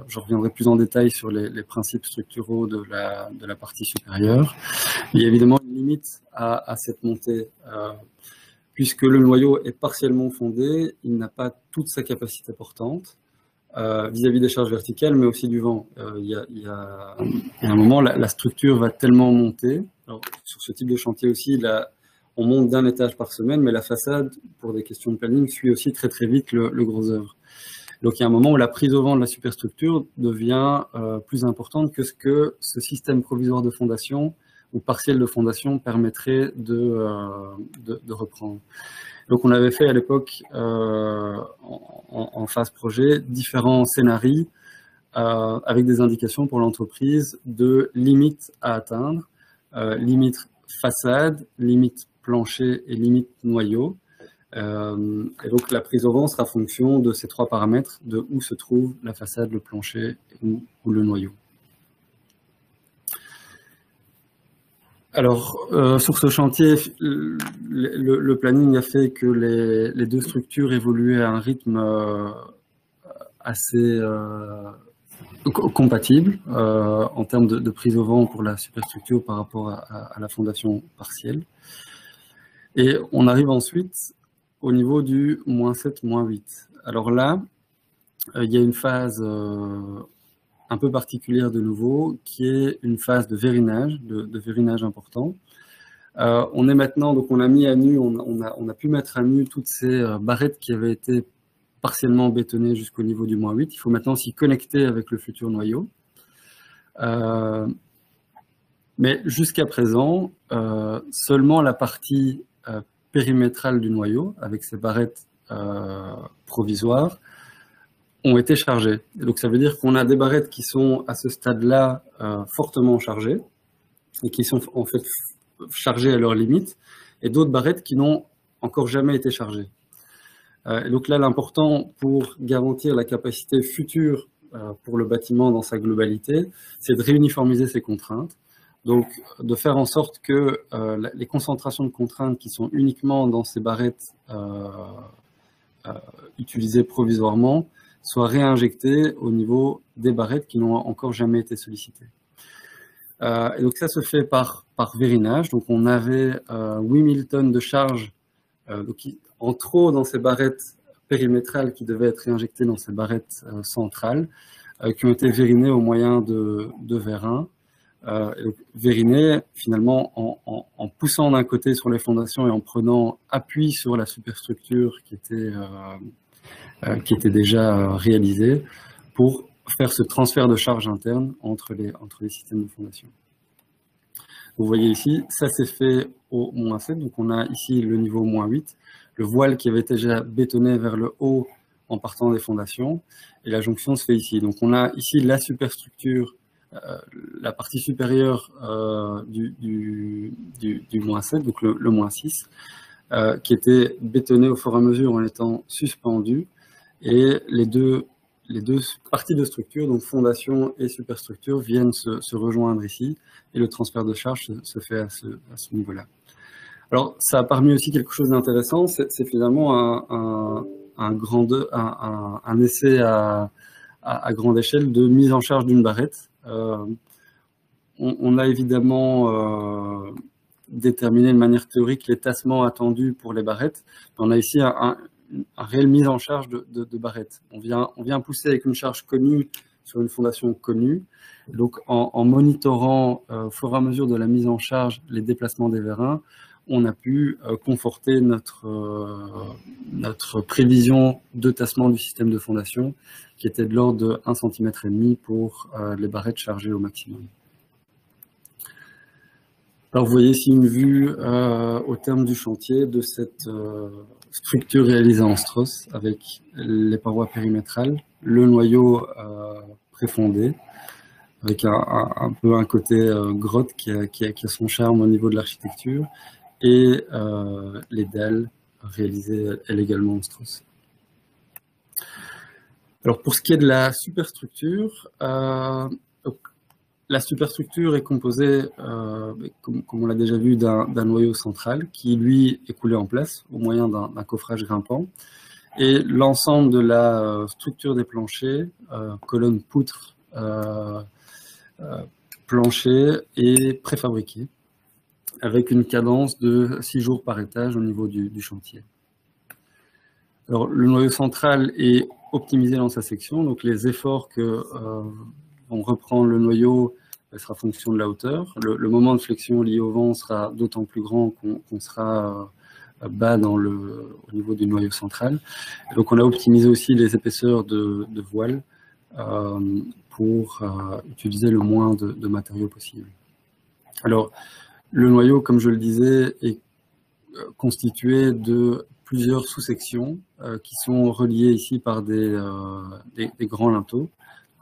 Je reviendrai plus en détail sur les principes structuraux de la partie supérieure. Il y a évidemment une limite à cette montée, puisque le noyau est partiellement fondé, il n'a pas toute sa capacité portante vis-à-vis des charges verticales, mais aussi du vent. Il y a un moment, la structure va tellement monter. Alors, sur ce type de chantier aussi, on monte d'un étage par semaine, mais la façade, pour des questions de planning, suit aussi très très vite le gros œuvre. Donc il y a un moment où la prise au vent de la superstructure devient plus importante que ce que ce système provisoire de fondation ou partiel de fondation permettrait de reprendre. Donc on avait fait à l'époque, en phase projet, différents scénarios avec des indications pour l'entreprise de limites à atteindre, limite façade, limite plancher et limite noyau. Et donc la prise au vent sera fonction de ces trois paramètres, de où se trouve la façade, le plancher ou le noyau. Alors, sur ce chantier, le planning a fait que les deux structures évoluaient à un rythme assez compatible en termes de prise au vent pour la superstructure par rapport à la fondation partielle. Et on arrive ensuite au niveau du -7, -8. Alors là, il y a une phase un peu particulière de nouveau, qui est une phase de vérinage, de vérinage important. On est maintenant, donc on a mis à nu, on a pu mettre à nu toutes ces barrettes qui avaient été partiellement bétonnées jusqu'au niveau du -8. Il faut maintenant s'y connecter avec le futur noyau. Mais jusqu'à présent, seulement la partie périmétrale du noyau, avec ces barrettes provisoires, ont été chargées. Et donc ça veut dire qu'on a des barrettes qui sont à ce stade-là fortement chargées et qui sont en fait chargées à leur limite, et d'autres barrettes qui n'ont encore jamais été chargées. Et donc là, l'important pour garantir la capacité future pour le bâtiment dans sa globalité, c'est de réuniformiser ces contraintes. Donc, de faire en sorte que les concentrations de contraintes qui sont uniquement dans ces barrettes utilisées provisoirement soient réinjectées au niveau des barrettes qui n'ont encore jamais été sollicitées. Et donc ça se fait par vérinage. Donc on avait 8000 tonnes de charge en trop dans ces barrettes périmétrales qui devaient être réinjectées dans ces barrettes centrales, qui ont été vérinées au moyen de vérins. Vérinées finalement en poussant d'un côté sur les fondations et en prenant appui sur la superstructure qui était déjà réalisée pour faire ce transfert de charge interne entre les systèmes de fondation. Vous voyez ici, ça s'est fait au moins 7, donc on a ici le niveau moins 8, le voile qui avait été déjà bétonné vers le haut en partant des fondations, et la jonction se fait ici. Donc on a ici la superstructure, la partie supérieure du moins 7, donc le moins 6, qui était bétonné au fur et à mesure en étant suspendu, et les deux parties de structure, donc fondation et superstructure, viennent se rejoindre ici, et le transfert de charge se fait à ce niveau-là. Alors, ça a permis aussi quelque chose d'intéressant, c'est finalement un essai à grande échelle de mise en charge d'une barrette. On a évidemment déterminé de manière théorique les tassements attendus pour les barrettes. On a ici un réelle mise en charge de barrettes. On vient pousser avec une charge connue sur une fondation connue. Donc, en monitorant au fur et à mesure de la mise en charge les déplacements des vérins, on a pu conforter notre prévision de tassement du système de fondation, qui était de l'ordre de 1,5 cm pour les barrettes chargées au maximum. Alors, vous voyez ici une vue au terme du chantier de cette structure réalisée en Strauss avec les parois périmétrales, le noyau préfondé, avec un peu un côté grotte qui a son charme au niveau de l'architecture, et les dalles réalisées elles également en Strauss. Alors pour ce qui est de la superstructure, la superstructure est composée, comme on l'a déjà vu, d'un noyau central qui, lui, est coulé en place au moyen d'un coffrage grimpant. Et l'ensemble de la structure des planchers, colonnes, poutres, planchers, est préfabriqué avec une cadence de 6 jours par étage au niveau du chantier. Alors, le noyau central est optimisé dans sa section, donc les efforts que vont reprendre le noyau sera fonction de la hauteur. Le moment de flexion lié au vent sera d'autant plus grand qu'on sera bas au niveau du noyau central. Et donc on a optimisé aussi les épaisseurs de voile pour utiliser le moins de matériaux possible. Alors le noyau, comme je le disais, est constitué de plusieurs sous-sections qui sont reliées ici par des grands linteaux,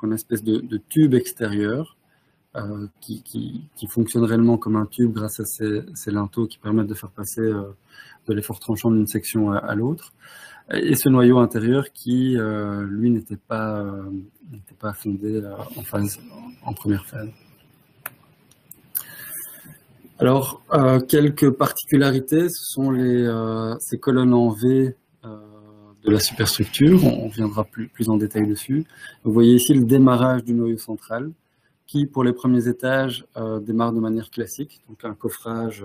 une espèce de tube extérieur qui fonctionne réellement comme un tube grâce à ces linteaux qui permettent de faire passer de l'effort tranchant d'une section à l'autre. Et ce noyau intérieur qui, lui, n'était pas fondé en première phase. Alors, quelques particularités, ce sont ces colonnes en V de la superstructure. On viendra plus en détail dessus. Vous voyez ici le démarrage du noyau central, qui, pour les premiers étages, démarre de manière classique, donc un coffrage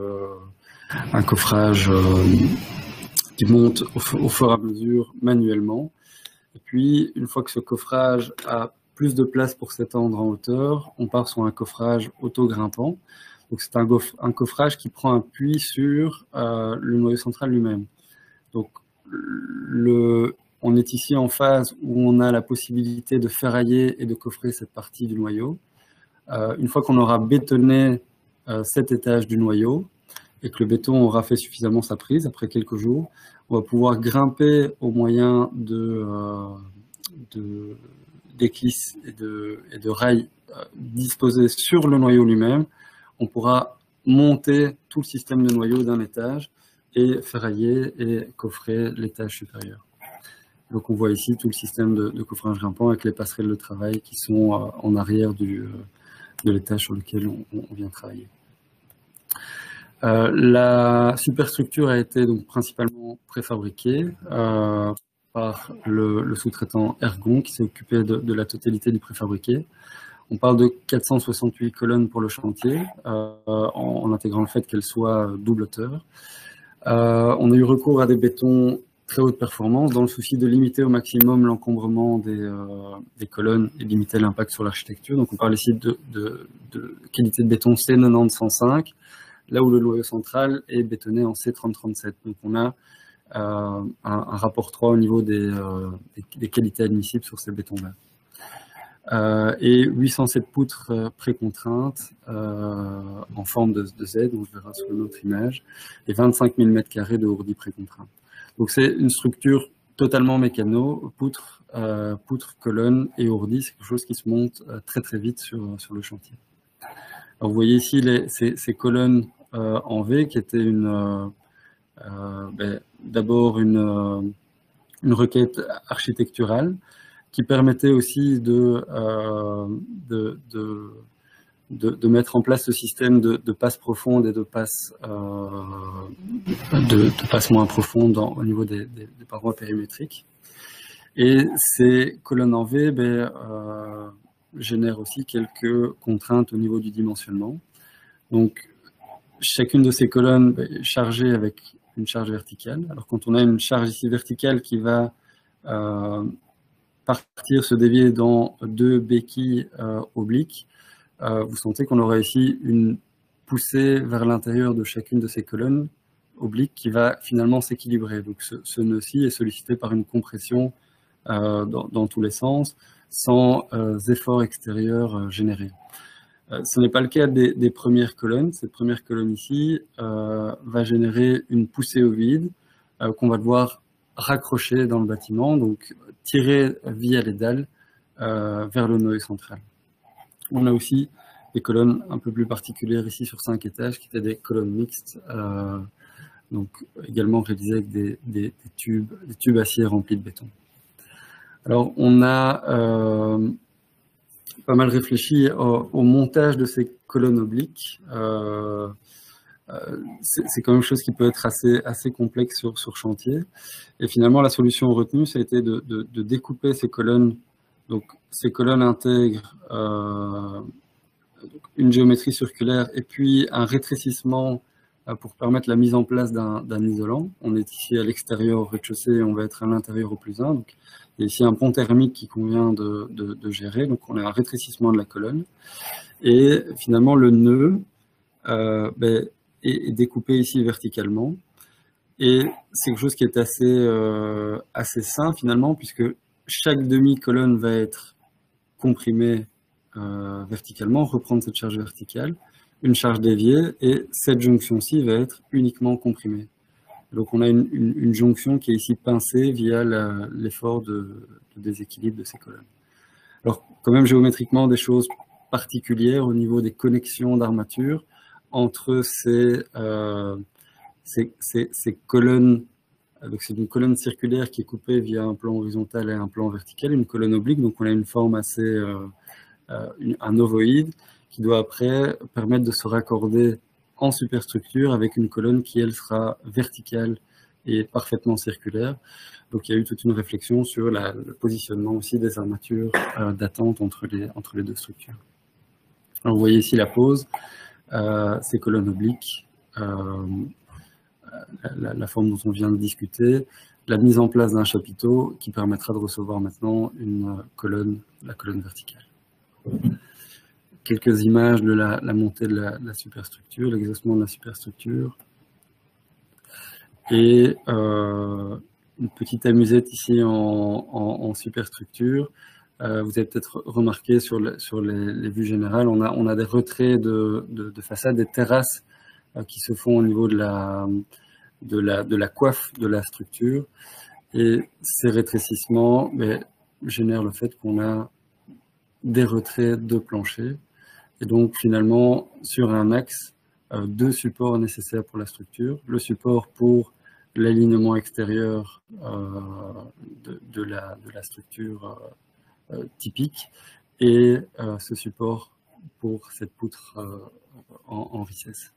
qui monte au fur et à mesure manuellement. Et puis, une fois que ce coffrage a plus de place pour s'étendre en hauteur, on part sur un coffrage auto-grimpant. Donc, c'est un coffrage qui prend appui sur le noyau central lui-même. Donc, on est ici en phase où on a la possibilité de ferrailler et de coffrer cette partie du noyau. Une fois qu'on aura bétonné cet étage du noyau et que le béton aura fait suffisamment sa prise, après quelques jours, on va pouvoir grimper au moyen d'éclisses et de rails disposés sur le noyau lui-même, on pourra monter tout le système de noyau d'un étage et ferrailler et coffrer l'étage supérieur. Donc on voit ici tout le système de coffrage grimpant avec les passerelles de travail qui sont en arrière de l'étage sur lequel on vient travailler. La superstructure a été donc principalement préfabriquée par le sous-traitant Ergon qui s'est occupé de la totalité du préfabriqué. On parle de 468 colonnes pour le chantier, en intégrant le fait qu'elles soient double hauteur. On a eu recours à des bétons très haute performance dans le souci de limiter au maximum l'encombrement des colonnes et limiter l'impact sur l'architecture. Donc on parle ici de qualité de béton C90-105, là où le noyau central est bétonné en C30-37. Donc on a un rapport 3 au niveau des qualités admissibles sur ces bétons-là. Et 807 poutres précontraintes en forme de Z, on le verra sur une autre image, et 25 000 m² de ourdi précontraint. Donc c'est une structure totalement mécano, poutres, colonnes et ourdi, c'est quelque chose qui se monte très très vite sur le chantier. Alors vous voyez ici ces colonnes en V qui étaient d'abord une requête architecturale qui permettait aussi de mettre en place ce système de passes profondes et de passes moins profondes au niveau des parois périmétriques. Et ces colonnes en V génèrent aussi quelques contraintes au niveau du dimensionnement. Donc, chacune de ces colonnes est chargée avec une charge verticale. Alors, quand on a une charge ici verticale qui va partir, se dévier dans deux béquilles obliques, vous sentez qu'on aura ici une poussée vers l'intérieur de chacune de ces colonnes obliques qui va finalement s'équilibrer. Donc ce nœud-ci est sollicité par une compression dans tous les sens, sans efforts extérieurs générés. Ce n'est pas le cas des premières colonnes. Cette première colonne ici va générer une poussée au vide qu'on va devoir raccrocher dans le bâtiment, donc tirer via les dalles vers le noyau central. On a aussi des colonnes un peu plus particulières ici sur 5 étages qui étaient des colonnes mixtes, donc également réalisées avec des tubes acier remplis de béton. Alors on a pas mal réfléchi au montage de ces colonnes obliques. C'est quand même chose qui peut être assez complexe sur chantier. Et finalement, la solution retenue, ça a été de découper ces colonnes. Donc, ces colonnes intègrent une géométrie circulaire et puis un rétrécissement pour permettre la mise en place d'un isolant. On est ici à l'extérieur au rez-de-chaussée, on va être à l'intérieur au +1. Donc, il y a ici un pont thermique qui convient de gérer. Donc, on a un rétrécissement de la colonne. Et finalement, le nœud est découpé ici verticalement. Et c'est quelque chose qui est assez sain finalement, puisque chaque demi-colonne va être comprimée verticalement, reprendre cette charge verticale, une charge déviée, et cette jonction-ci va être uniquement comprimée. Donc on a une jonction qui est ici pincée via l'effort de déséquilibre de ces colonnes. Alors quand même géométriquement des choses particulières au niveau des connexions d'armature entre ces colonnes. Donc c'est une colonne circulaire qui est coupée via un plan horizontal et un plan vertical, une colonne oblique, donc on a une forme assez, un ovoïde qui doit après permettre de se raccorder en superstructure avec une colonne qui elle sera verticale et parfaitement circulaire. Donc il y a eu toute une réflexion sur le positionnement aussi des armatures d'attente entre les deux structures. Alors vous voyez ici la pose, ces colonnes obliques, la forme dont on vient de discuter, la mise en place d'un chapiteau qui permettra de recevoir maintenant la colonne verticale. Quelques images de la montée de la superstructure, l'exaucement de la superstructure. Et une petite amusette ici en superstructure. Vous avez peut-être remarqué sur les vues générales, on a des retraits de façade, des terrasses qui se font au niveau de la coiffe de la structure. Et ces rétrécissements génère le fait qu'on a des retraits de plancher. Et donc, finalement, sur un axe, deux supports nécessaires pour la structure. Le support pour l'alignement extérieur de la structure typique et ce support pour cette poutre en richesse.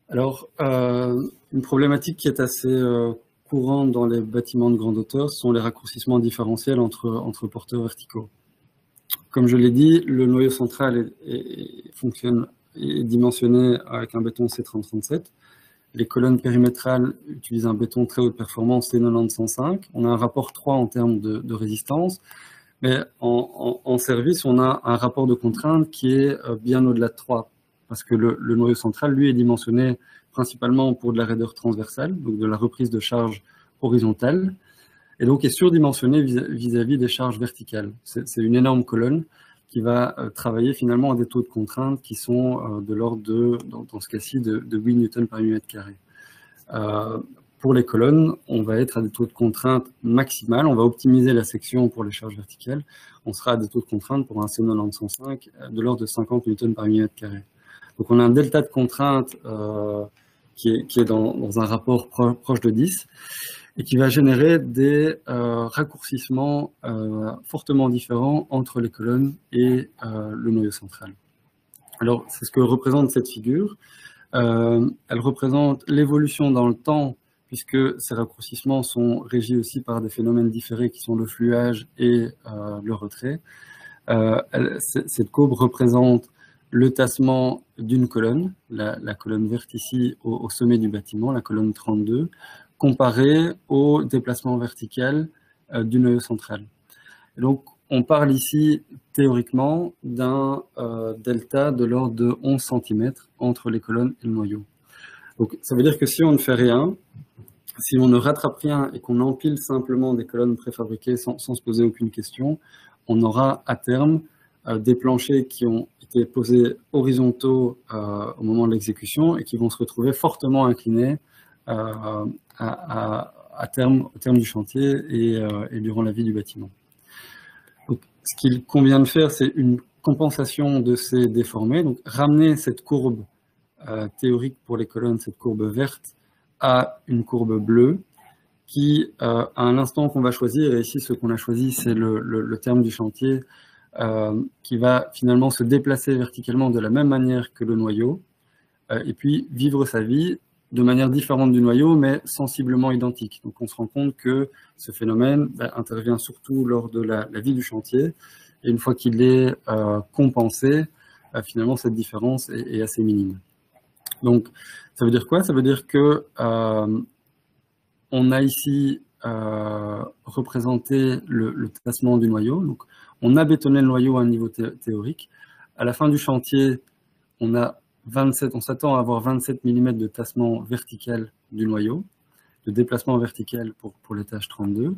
Alors, une problématique qui est assez courante dans les bâtiments de grande hauteur sont les raccourcissements différentiels entre porteurs verticaux. Comme je l'ai dit, le noyau central est dimensionné avec un béton C3037. Les colonnes périmétrales utilisent un béton très haute performance C90-105. On a un rapport 3 en termes de résistance, mais en service, on a un rapport de contrainte qui est bien au-delà de 3, parce que le noyau central, lui, est dimensionné principalement pour de la raideur transversale, donc de la reprise de charge horizontale, et donc est surdimensionné vis-à-vis des charges verticales. C'est une énorme colonne qui va travailler finalement à des taux de contrainte qui sont de l'ordre de, dans ce cas-ci, de 8 newtons par mm carré. Pour les colonnes, on va être à des taux de contrainte maximales. On va optimiser la section pour les charges verticales. On sera à des taux de contrainte pour un C90-105 de l'ordre de 50 newtons par mm carré. Donc on a un delta de contrainte qui est dans un rapport proche de 10 et qui va générer des raccourcissements fortement différents entre les colonnes et le noyau central. Alors, c'est ce que représente cette figure. Elle représente l'évolution dans le temps, puisque ces raccourcissements sont régis aussi par des phénomènes différés qui sont le fluage et le retrait. Cette courbe représente le tassement d'une colonne, la colonne verte ici au sommet du bâtiment, la colonne 32, comparé au déplacement vertical du noyau central. Et donc, on parle ici théoriquement d'un delta de l'ordre de 11 cm entre les colonnes et le noyau. Donc, ça veut dire que si on ne fait rien, si on ne rattrape rien et qu'on empile simplement des colonnes préfabriquées sans se poser aucune question, on aura à terme des planchers qui ont été posés horizontaux au moment de l'exécution et qui vont se retrouver fortement inclinés au terme du chantier et durant la vie du bâtiment. Donc, ce qu'il convient de faire, c'est une compensation de ces déformés, donc ramener cette courbe théorique pour les colonnes, cette courbe verte, à une courbe bleue qui, à un instant qu'on va choisir, et ici ce qu'on a choisi, c'est le terme du chantier, qui va finalement se déplacer verticalement de la même manière que le noyau, et puis vivre sa vie de manière différente du noyau, mais sensiblement identique. Donc on se rend compte que ce phénomène intervient surtout lors de la vie du chantier, et une fois qu'il est compensé, finalement cette différence est assez minime. Donc ça veut dire quoi? Ça veut dire que on a ici représenté le tassement du noyau. Donc on a bétonné le noyau à un niveau théorique. À la fin du chantier, on s'attend à avoir 27 mm de tassement vertical du noyau, de déplacement vertical pour l'étage 32.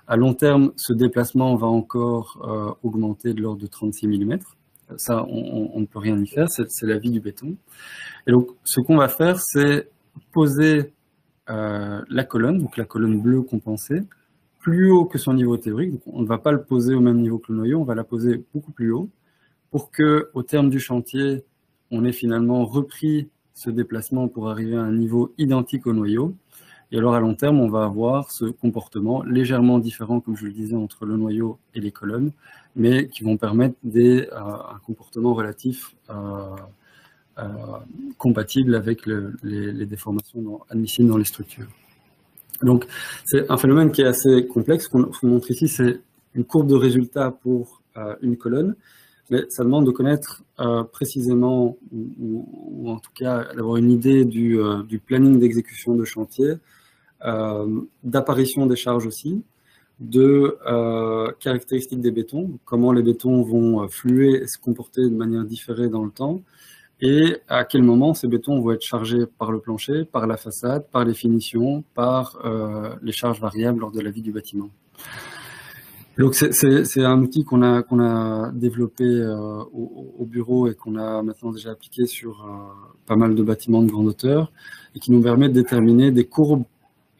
À long terme, ce déplacement va encore augmenter de l'ordre de 36 mm. Ça, on ne peut rien y faire, c'est la vie du béton. Et donc, ce qu'on va faire, c'est poser la colonne, donc la colonne bleue compensée, plus haut que son niveau théorique. Donc, on ne va pas le poser au même niveau que le noyau, on va la poser beaucoup plus haut, pour qu'au terme du chantier, on ait finalement repris ce déplacement pour arriver à un niveau identique au noyau. Et alors à long terme, on va avoir ce comportement légèrement différent, comme je le disais, entre le noyau et les colonnes, mais qui vont permettre un comportement relatif compatible avec les déformations admissibles dans les structures. Donc c'est un phénomène qui est assez complexe. Ce qu'on montre ici, c'est une courbe de résultat pour une colonne. Mais ça demande de connaître précisément, ou en tout cas d'avoir une idée du planning d'exécution de chantier, d'apparition des charges aussi, de caractéristiques des bétons, comment les bétons vont fluer et se comporter de manière différée dans le temps, et à quel moment ces bétons vont être chargés par le plancher, par la façade, par les finitions, par les charges variables lors de la vie du bâtiment. Donc c'est un outil qu'on a développé au bureau et qu'on a maintenant déjà appliqué sur pas mal de bâtiments de grande hauteur et qui nous permet de déterminer des courbes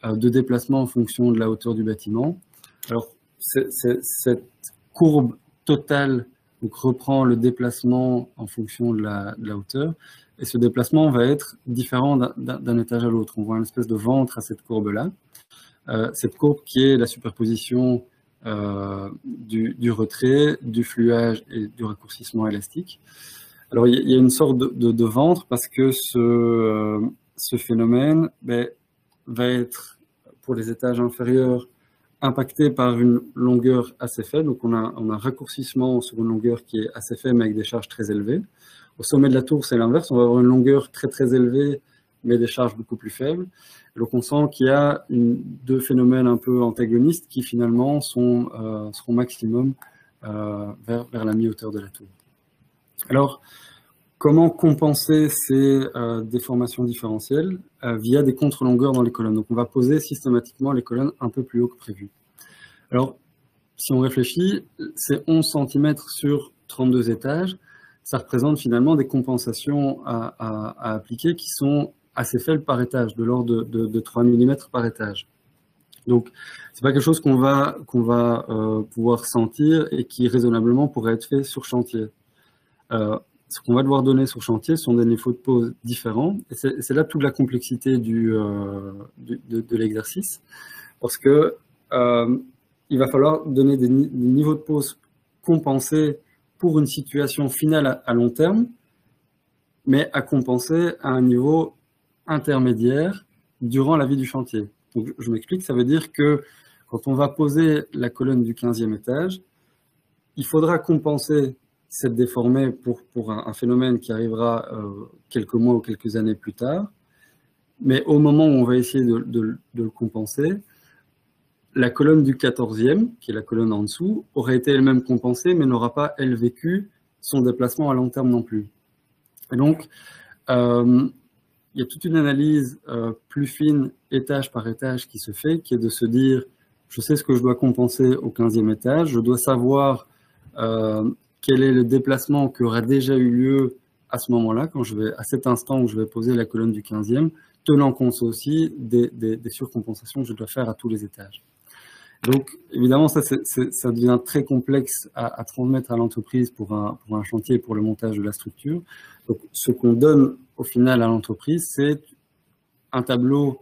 de déplacement en fonction de la hauteur du bâtiment. Alors, cette courbe totale donc, reprend le déplacement en fonction de la hauteur. Et ce déplacement va être différent d'un étage à l'autre. On voit une espèce de ventre à cette courbe-là. Cette courbe qui est la superposition du retrait, du fluage et du raccourcissement élastique. Alors, il y a une sorte de ventre parce que ce phénomène va être, pour les étages inférieurs, impacté par une longueur assez faible. Donc, on a un raccourcissement sur une longueur qui est assez faible avec des charges très élevées. Au sommet de la tour, c'est l'inverse. On va avoir une longueur très, très élevée, mais des charges beaucoup plus faibles. Et donc, on sent qu'il y a deux phénomènes un peu antagonistes qui, finalement, seront maximum vers la mi-hauteur de la tour. Alors, comment compenser ces déformations différentielles via des contre-longueurs dans les colonnes? Donc, on va poser systématiquement les colonnes un peu plus haut que prévu. Alors, si on réfléchit, c'est 11 cm sur 32 étages. Ça représente finalement des compensations à appliquer qui sont assez faibles par étage, de l'ordre de 3 mm par étage. Donc, c'est pas quelque chose qu'on va pouvoir sentir et qui raisonnablement pourrait être fait sur chantier. Ce qu'on va devoir donner sur chantier sont des niveaux de pose différents. Et c'est là toute la complexité de l'exercice. Parce que il va falloir donner des niveaux de pose compensés pour une situation finale à long terme, mais à compenser à un niveau intermédiaire durant la vie du chantier. Donc, je m'explique, ça veut dire que quand on va poser la colonne du 15e étage, il faudra compenser cette déformée pour un phénomène qui arrivera quelques mois ou quelques années plus tard. Mais au moment où on va essayer de le compenser, la colonne du 14e, qui est la colonne en dessous, aurait été elle-même compensée, mais n'aura pas, elle, vécu son déplacement à long terme non plus. Et donc, il y a toute une analyse plus fine, étage par étage, qui se fait, qui est de se dire, je sais ce que je dois compenser au 15e étage, je dois savoir quel est le déplacement qui aura déjà eu lieu à ce moment-là, à cet instant où je vais poser la colonne du 15e, tenant compte aussi des surcompensations que je dois faire à tous les étages. Donc, évidemment, ça devient très complexe à transmettre à l'entreprise pour un chantier et pour le montage de la structure. Donc, ce qu'on donne au final à l'entreprise, c'est un tableau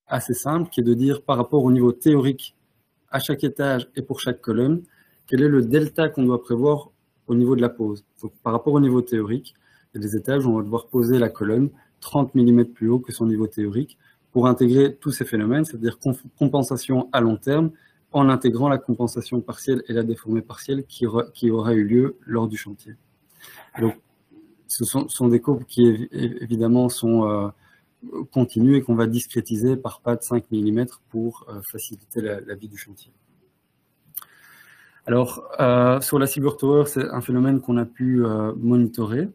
assez simple qui est de dire par rapport au niveau théorique à chaque étage et pour chaque colonne, quel est le delta qu'on doit prévoir au niveau de la pose. Donc, par rapport au niveau théorique, il y a des étages où on va devoir poser la colonne 30 mm plus haut que son niveau théorique pour intégrer tous ces phénomènes, c'est-à-dire compensation à long terme, en intégrant la compensation partielle et la déformée partielle qui aura eu lieu lors du chantier. Donc, ce sont des courbes qui, évidemment, sont continues et qu'on va discrétiser par pas de 5 mm pour faciliter la vie du chantier. Alors, sur la Silver Tower, c'est un phénomène qu'on a pu monitorer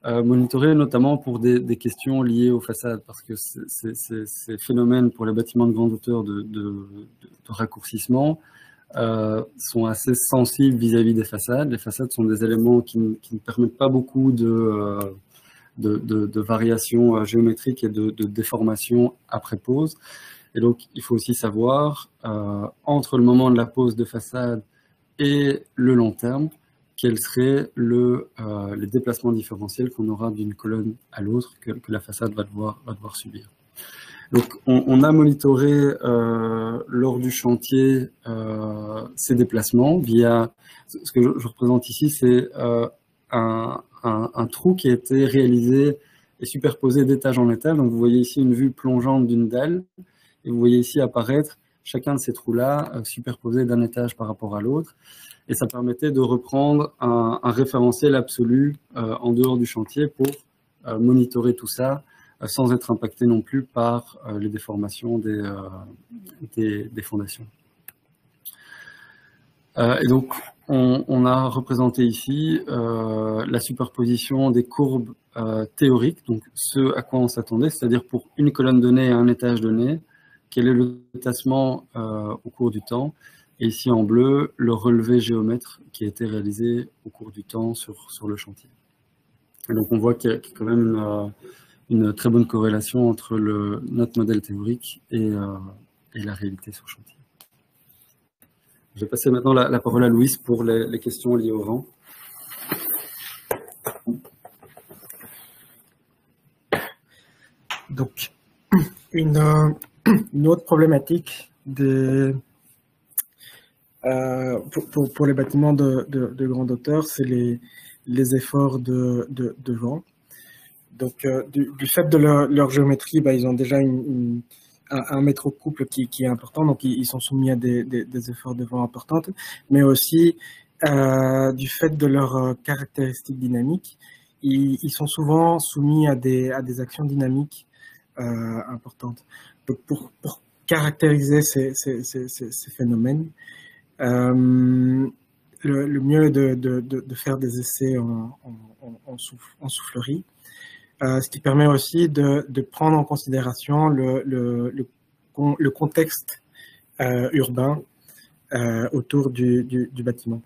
notamment pour des questions liées aux façades, parce que ces phénomènes pour les bâtiments de grande hauteur de raccourcissement sont assez sensibles vis-à-vis des façades. Les façades sont des éléments qui ne permettent pas beaucoup de variations géométriques et de déformations après pose. Et donc, il faut aussi savoir, entre le moment de la pose de façade et le long terme, quels seraient les déplacements différentiels qu'on aura d'une colonne à l'autre que la façade va devoir subir. Donc, on a monitoré lors du chantier ces déplacements via, ce que je représente ici, c'est un trou qui a été réalisé et superposé d'étage en étage. Donc, vous voyez ici une vue plongeante d'une dalle et vous voyez ici apparaître chacun de ces trous-là superposés d'un étage par rapport à l'autre. Et ça permettait de reprendre un référentiel absolu en dehors du chantier pour monitorer tout ça sans être impacté non plus par les déformations des fondations. Et donc, on a représenté ici la superposition des courbes théoriques, donc ce à quoi on s'attendait, c'est-à-dire pour une colonne donnée et un étage donné, quel est le déplacement au cours du temps. Et ici en bleu, le relevé géomètre qui a été réalisé au cours du temps sur le chantier. Et donc on voit qu'il y a quand même une très bonne corrélation entre notre modèle théorique et la réalité sur chantier. Je vais passer maintenant la parole à Louise pour les questions liées au vent. Donc, une autre problématique pour les bâtiments de grande hauteur, c'est les efforts de vent. Donc, du fait de leur géométrie, ils ont déjà un mètre couple qui est important, donc ils sont soumis à des efforts de vent importantes, mais aussi du fait de leurs caractéristiques dynamiques, ils sont souvent soumis à des actions dynamiques importantes. Donc, pour caractériser ces phénomènes, le mieux est de faire des essais en soufflerie, ce qui permet aussi de prendre en considération le contexte urbain autour du bâtiment.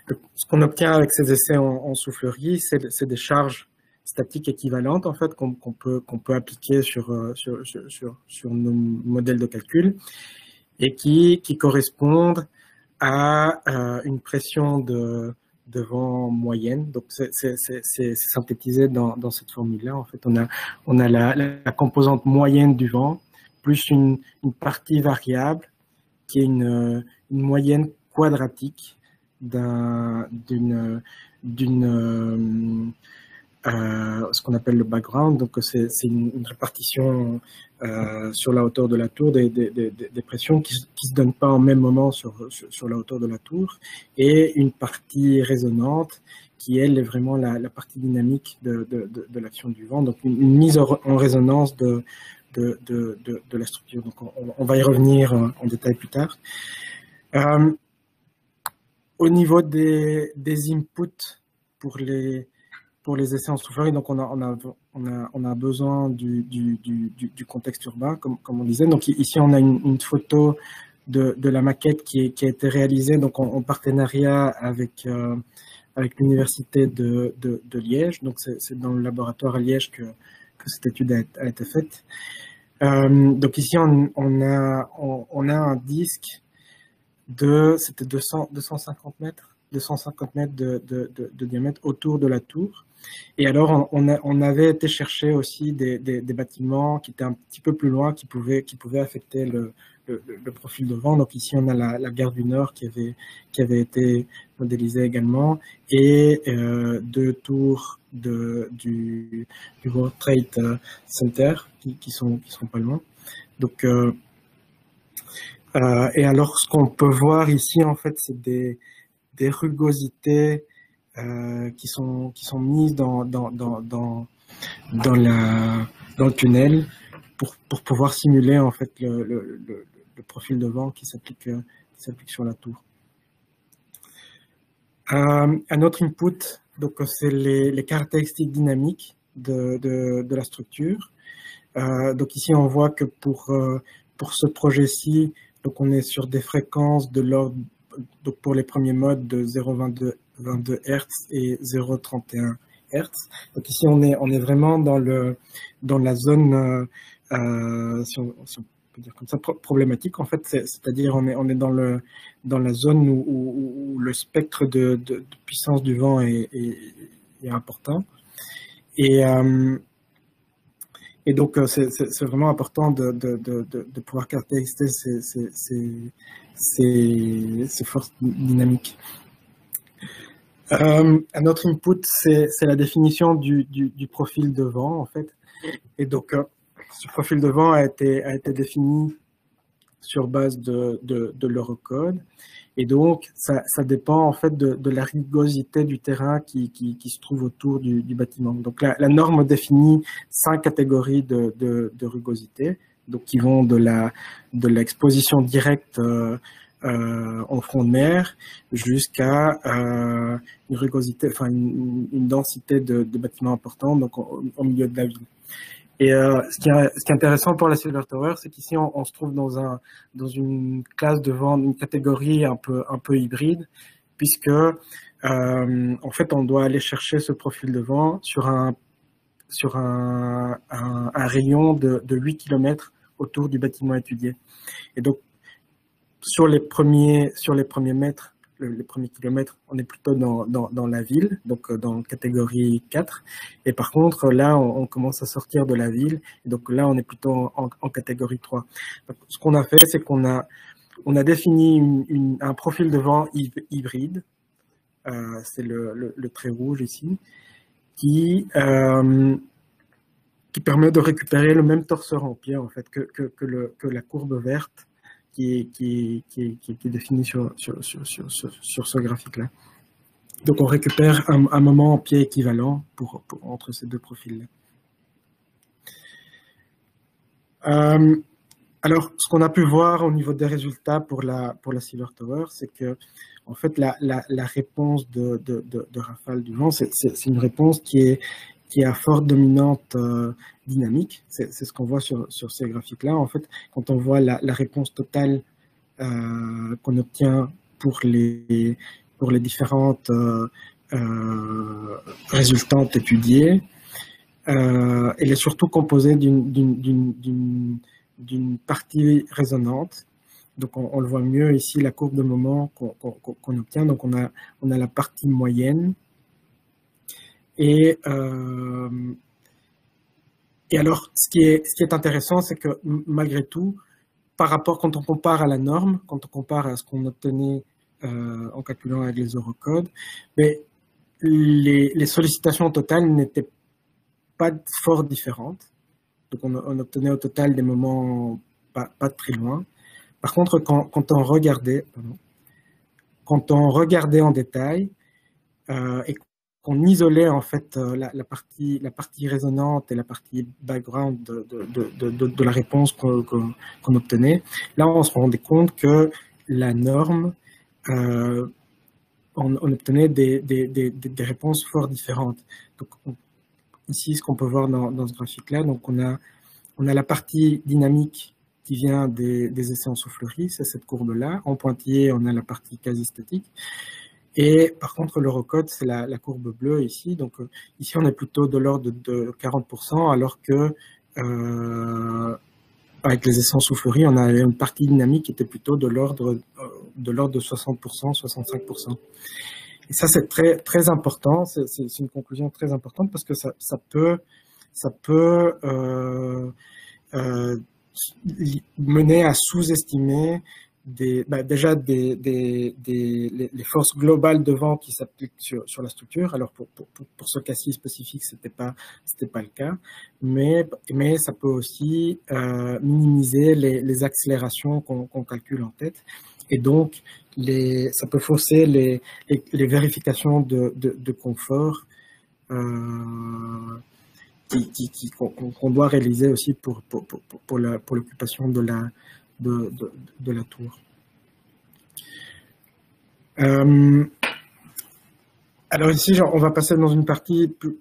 Donc, ce qu'on obtient avec ces essais en soufflerie, c'est des charges statiques équivalentes en fait qu'on peut appliquer sur nos modèles de calcul et qui correspondent à une pression de vent moyenne. Donc c'est synthétisé dans cette formule-là. En fait, on a la composante moyenne du vent plus une partie variable qui est une moyenne quadratique ce qu'on appelle le background. Donc c'est une répartition sur la hauteur de la tour des pressions qui se donnent pas en même moment sur la hauteur de la tour, et une partie résonante qui elle est vraiment la partie dynamique de l'action du vent. Donc une mise en résonance de la structure. Donc on va y revenir en détail plus tard. Au niveau des inputs pour les essais en soufflerie, donc on a besoin du contexte urbain, comme on disait. Donc ici on a une photo de la maquette qui a été réalisée donc en partenariat avec l'université de Liège. Donc c'est dans le laboratoire à Liège que cette étude a été faite. Donc ici on a un disque c'était 250 mètres de diamètre autour de la tour. Et alors, on avait été chercher aussi des bâtiments qui étaient un petit peu plus loin, qui pouvaient affecter le profil de vent. Donc ici, on a la gare du Nord qui avait été modélisée également, et deux tours du World Trade Center qui sont pas loin. Donc, et alors, ce qu'on peut voir ici, en fait, c'est des rugosités qui sont mises dans le tunnel pour pouvoir simuler en fait le profil de vent qui s'applique sur la tour. Un autre input, donc c'est les caractéristiques dynamiques de la structure. Donc ici on voit que pour ce projet-ci, donc on est sur des fréquences de l'ordre, donc pour les premiers modes, de 0,22 Hz et 0,31 Hz. Donc ici on est vraiment dans la zone, si on peut dire comme ça, problématique en fait, c'est-à-dire on est dans la zone où le spectre de puissance du vent est important, et donc c'est vraiment important de pouvoir caractériser ces forces dynamiques. Un autre input, c'est la définition du profil de vent en fait, et donc ce profil de vent a été défini sur base de l'Eurocode, et donc ça dépend en fait de la rugosité du terrain qui se trouve autour du bâtiment. Donc la norme définit 5 catégories de rugosité, donc qui vont de l'exposition directe en front de mer jusqu'à une rugosité, enfin une densité de bâtiments importants, donc au milieu de la ville. Et ce qui est intéressant pour la Silver Tower, c'est qu'ici on se trouve dans une classe de vent, une catégorie un peu hybride, puisque en fait on doit aller chercher ce profil de vent sur un rayon de 8 km autour du bâtiment étudié. Et donc, sur les premiers mètres, les premiers kilomètres, on est plutôt dans la ville, donc dans catégorie 4. Et par contre, là, on commence à sortir de la ville. Et donc là, on est plutôt en catégorie 3. Donc, ce qu'on a fait, c'est qu'on a défini un profil de vent hybride. C'est le trait rouge ici, qui permet de récupérer le même torseur en pied en fait que la courbe verte qui est définie sur ce graphique-là. Donc on récupère un moment en pied équivalent entre ces deux profils-là. Alors, ce qu'on a pu voir au niveau des résultats pour la Silver Tower, c'est que en fait la réponse de rafale du vent, c'est une réponse qui est à forte dominante dynamique. C'est ce qu'on voit sur ces graphiques-là. En fait, quand on voit la réponse totale qu'on obtient pour les différentes résultantes étudiées, elle est surtout composée d'une partie résonante. Donc, on le voit mieux ici, la courbe de moment qu'on obtient. Donc, on a la partie moyenne. Et alors, ce qui est intéressant, c'est que malgré tout, par rapport, quand on compare à la norme, quand on compare à ce qu'on obtenait en calculant avec les eurocodes, mais les sollicitations totales n'étaient pas fort différentes. Donc, on obtenait au total des moments pas très loin. Par contre, quand on regardait en détail et qu'on isolait en fait la partie résonante et la partie background de la réponse qu'on obtenait, là, on se rendait compte que la norme, on obtenait des réponses fort différentes. Donc, ici, ce qu'on peut voir dans ce graphique-là, donc on a la partie dynamique qui vient des essais en soufflerie, c'est cette courbe-là. En pointillé, on a la partie quasi statique. Et par contre, l'eurocode, c'est la courbe bleue ici. Donc ici, on est plutôt de l'ordre de 40%, alors que avec les essais en soufflerie, on a une partie dynamique qui était plutôt de l'ordre de 60%, 65%. Et ça, c'est très, très important. C'est une conclusion très importante parce que ça peut mener à sous-estimer déjà les forces globales de vent qui s'appliquent sur la structure. Alors pour ce cas-ci spécifique, c'était pas le cas, mais ça peut aussi minimiser les accélérations qu'on calcule en tête, et donc ça peut fausser les vérifications de confort qu'on doit réaliser aussi pour l'occupation de la tour. Alors ici, on va passer dans une partie plus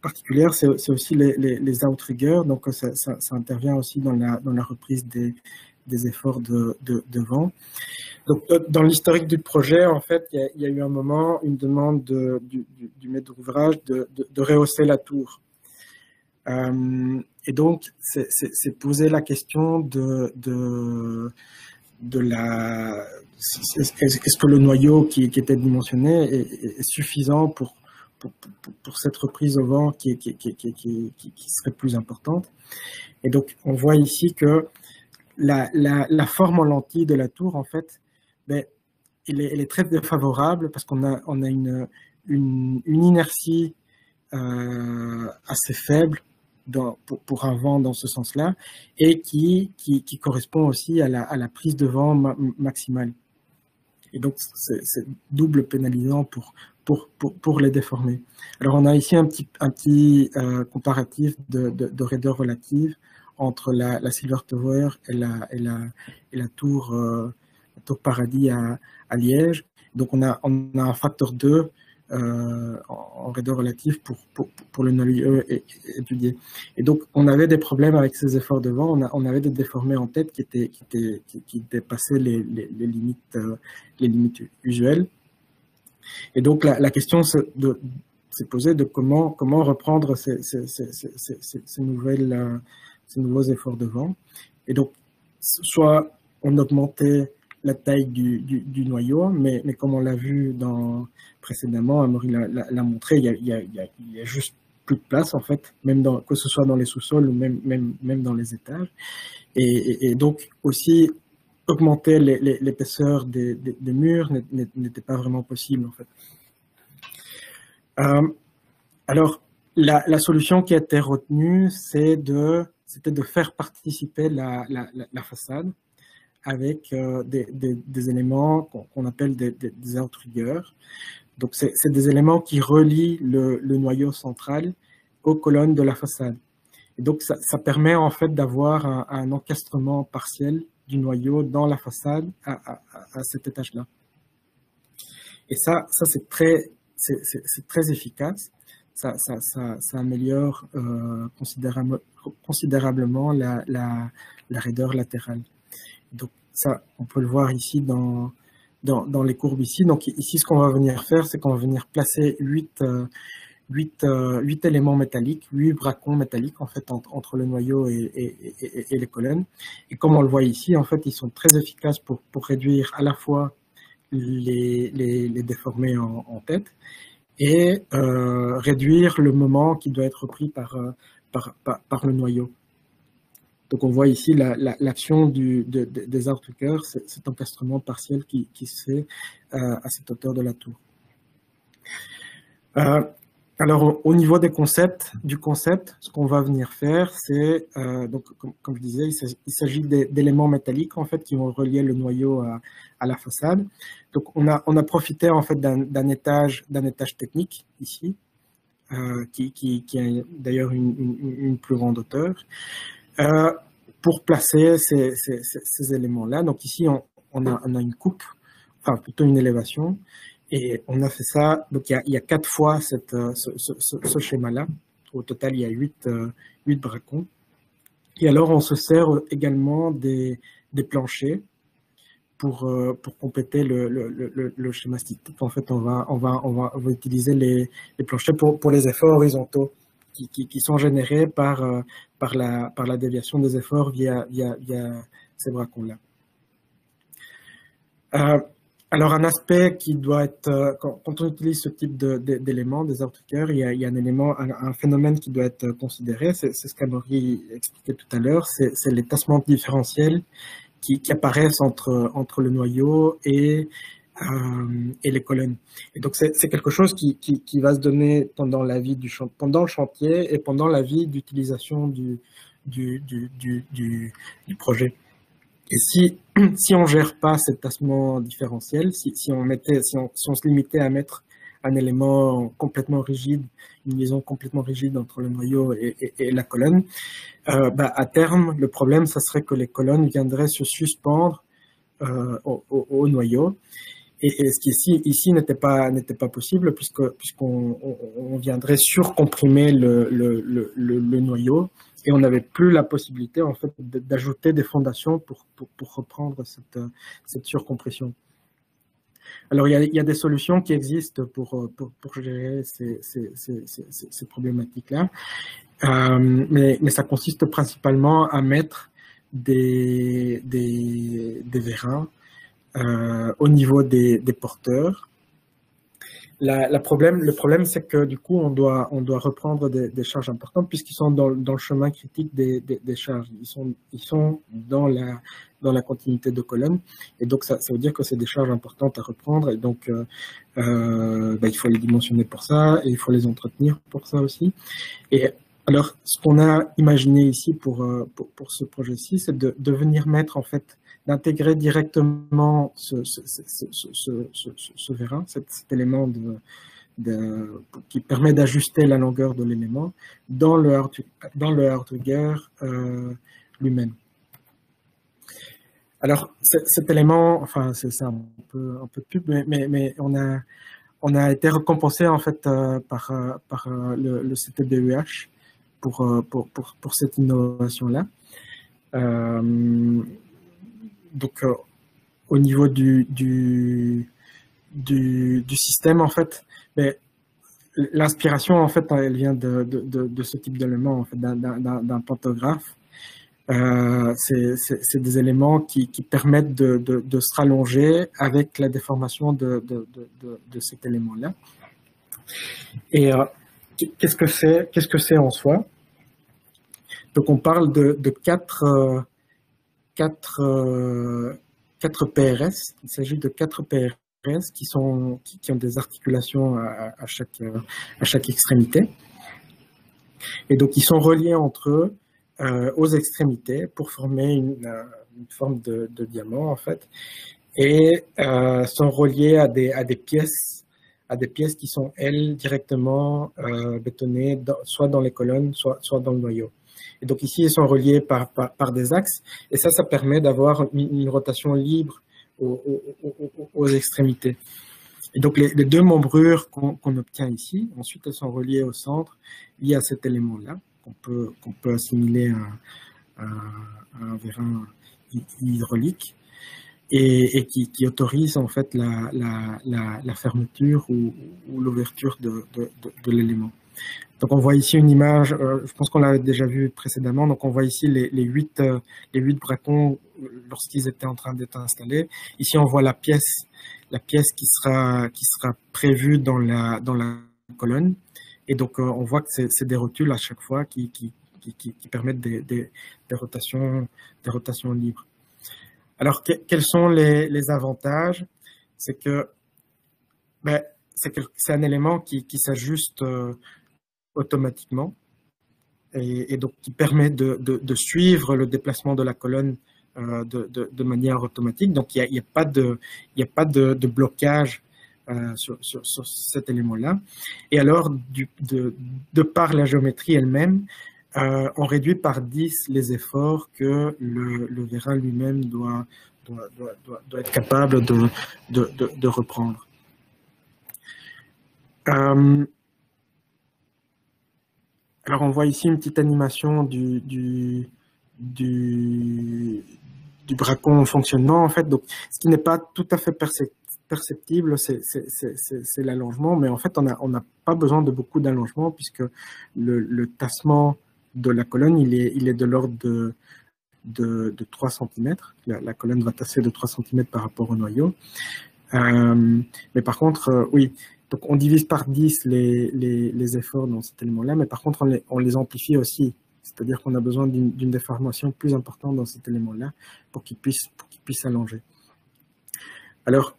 particulière, c'est aussi les outriggers, donc ça intervient aussi dans la reprise des efforts de vent. Donc, dans l'historique du projet, en fait, il y a eu un moment, une demande du maître d'ouvrage de rehausser la tour. Et donc, c'est poser la question est-ce que le noyau qui était dimensionné est suffisant pour cette reprise au vent qui serait plus importante. Et donc, on voit ici que la forme en lentille de la tour, en fait, elle est très défavorable parce qu'on a une inertie assez faible pour un vent dans ce sens-là, et qui correspond aussi à la prise de vent maximale. Et donc, c'est double pénalisant pour les déformer. Alors, on a ici un petit comparatif de raideur relative entre la Silver Tower et la tour Paradis à Liège. Donc, on a un facteur 2 en raideur relative pour le noyau étudié. Et donc, on avait des problèmes avec ces efforts de vent. On avait des déformés en tête qui dépassaient les limites usuelles. Et donc, la question, posé de comment reprendre ces nouveaux efforts de vent. Et donc, soit on augmentait la taille du noyau, mais comme on l'a vu précédemment, Amaury l'a montré, il y a juste plus de place en fait, même que ce soit dans les sous-sols ou même dans les étages. Et donc aussi augmenter l'épaisseur des murs n'était pas vraiment possible en fait. Alors la solution qui a été retenue, c'était de faire participer la façade avec des éléments qu'on appelle des outriggers. Donc, c'est des éléments qui relient le noyau central aux colonnes de la façade. Et donc, ça permet en fait d'avoir un encastrement partiel du noyau dans la façade à cet étage-là. Et ça c'est très efficace. Ça améliore considérablement la raideur latérale. Donc ça, on peut le voir ici dans les courbes ici. Donc ici, ce qu'on va venir faire, c'est qu'on va venir placer 8 éléments métalliques, 8 bracons métalliques en fait entre le noyau et les colonnes. Et comme on le voit ici, en fait, ils sont très efficaces pour réduire à la fois les déformés en tête et réduire le moment qui doit être pris par le noyau. Donc on voit ici l'action des outriggers, cet encastrement partiel qui se fait à cette hauteur de la tour. Alors au niveau du concept, ce qu'on va venir faire, c'est, donc comme je disais, il s'agit d'éléments métalliques en fait qui vont relier le noyau à la façade. Donc on a profité en fait d'un étage technique ici, qui a d'ailleurs une plus grande hauteur. Pour placer ces éléments-là. Donc ici, on a une coupe, enfin plutôt une élévation, et on a fait ça, donc il y a 4 fois ce schéma-là. Au total, il y a 8 bracons. Et alors, on se sert également des planchers pour compléter le schéma statique. En fait, on va utiliser les planchers pour les efforts horizontaux qui sont générés par la déviation des efforts via ces bracons-là. Alors, un aspect qui doit être, quand on utilise ce type d'éléments, des outriggers, il y a un phénomène qui doit être considéré, c'est ce qu'Amaury expliquait tout à l'heure, c'est les tassements différentiels qui apparaissent entre le noyau et les colonnes. Et donc c'est quelque chose qui va se donner pendant le chantier et pendant la vie d'utilisation du projet. Et si on gère pas cet tassement différentiel, si on se limitait à mettre un élément complètement rigide, une liaison complètement rigide entre le noyau et la colonne, à terme, le problème, ça serait que les colonnes viendraient se suspendre au noyau. Et ce qui ici n'était pas possible puisqu'on viendrait surcomprimer le noyau et on n'avait plus la possibilité en fait d'ajouter des fondations pour reprendre cette surcompression. Alors il y a des solutions qui existent pour gérer ces problématiques-là, mais ça consiste principalement à mettre des vérins au niveau des porteurs. Le problème, c'est que du coup, on doit reprendre des charges importantes puisqu'ils sont dans le chemin critique des charges. Ils sont dans la continuité de colonne. Et donc, ça veut dire que c'est des charges importantes à reprendre. Et donc, il faut les dimensionner pour ça et il faut les entretenir pour ça aussi. Et alors, ce qu'on a imaginé ici pour ce projet-ci, c'est de venir mettre en fait d'intégrer directement ce vérin, cet élément qui permet d'ajuster la longueur de l'élément dans le outrigger lui-même. Alors cet élément, enfin c'est un peu pub, mais on a été récompensé en fait par le CTBUH pour cette innovation-là. Donc, au niveau du système, en fait, l'inspiration, en fait, elle vient de ce type d'élément, en fait, d'un pantographe. C'est des éléments qui permettent de se rallonger avec la déformation de cet élément-là. Et qu'est-ce que c'est en soi? Donc on parle de quatre PRS. Il s'agit de 4 PRS qui ont des articulations à chaque extrémité. Et donc ils sont reliés entre eux aux extrémités pour former une forme de diamant en fait, et sont reliés à des pièces qui sont elles directement bétonnées soit dans les colonnes, soit dans le noyau. Et donc ici ils sont reliés par des axes, et ça permet d'avoir une rotation libre aux extrémités. Et donc les 2 membrures qu'on obtient ici, ensuite elles sont reliées au centre via cet élément-là, qu'on peut assimiler à un vérin hydraulique, et qui autorise en fait la fermeture ou l'ouverture de l'élément. Donc on voit ici une image, je pense qu'on l'avait déjà vu précédemment, donc on voit ici les 8 bracons lorsqu'ils étaient en train d'être installés. Ici on voit la pièce qui sera prévue dans la colonne. Et donc, on voit que c'est des rotules à chaque fois qui permettent des rotations libres. Alors, quels sont les avantages? C'est que c'est un élément qui s'ajuste automatiquement, et donc qui permet de suivre le déplacement de la colonne de manière automatique. Donc, il n'y a pas de blocage sur cet élément-là. Et alors, de par la géométrie elle-même, on réduit par 10 les efforts que le vérin lui-même doit être capable de reprendre. Alors, on voit ici une petite animation du bracon en fonctionnement, en fait. Donc, ce qui n'est pas tout à fait perceptible, c'est l'allongement, mais en fait, on n'a pas besoin de beaucoup d'allongement, puisque le tassement de la colonne, il est de l'ordre de 3 cm. La colonne va tasser de 3 cm par rapport au noyau. Mais par contre, oui, donc on divise par 10 les efforts dans cet élément-là, mais par contre, on les amplifie aussi. C'est-à-dire qu'on a besoin d'une déformation plus importante dans cet élément-là pour qu'il puisse s'allonger. Alors,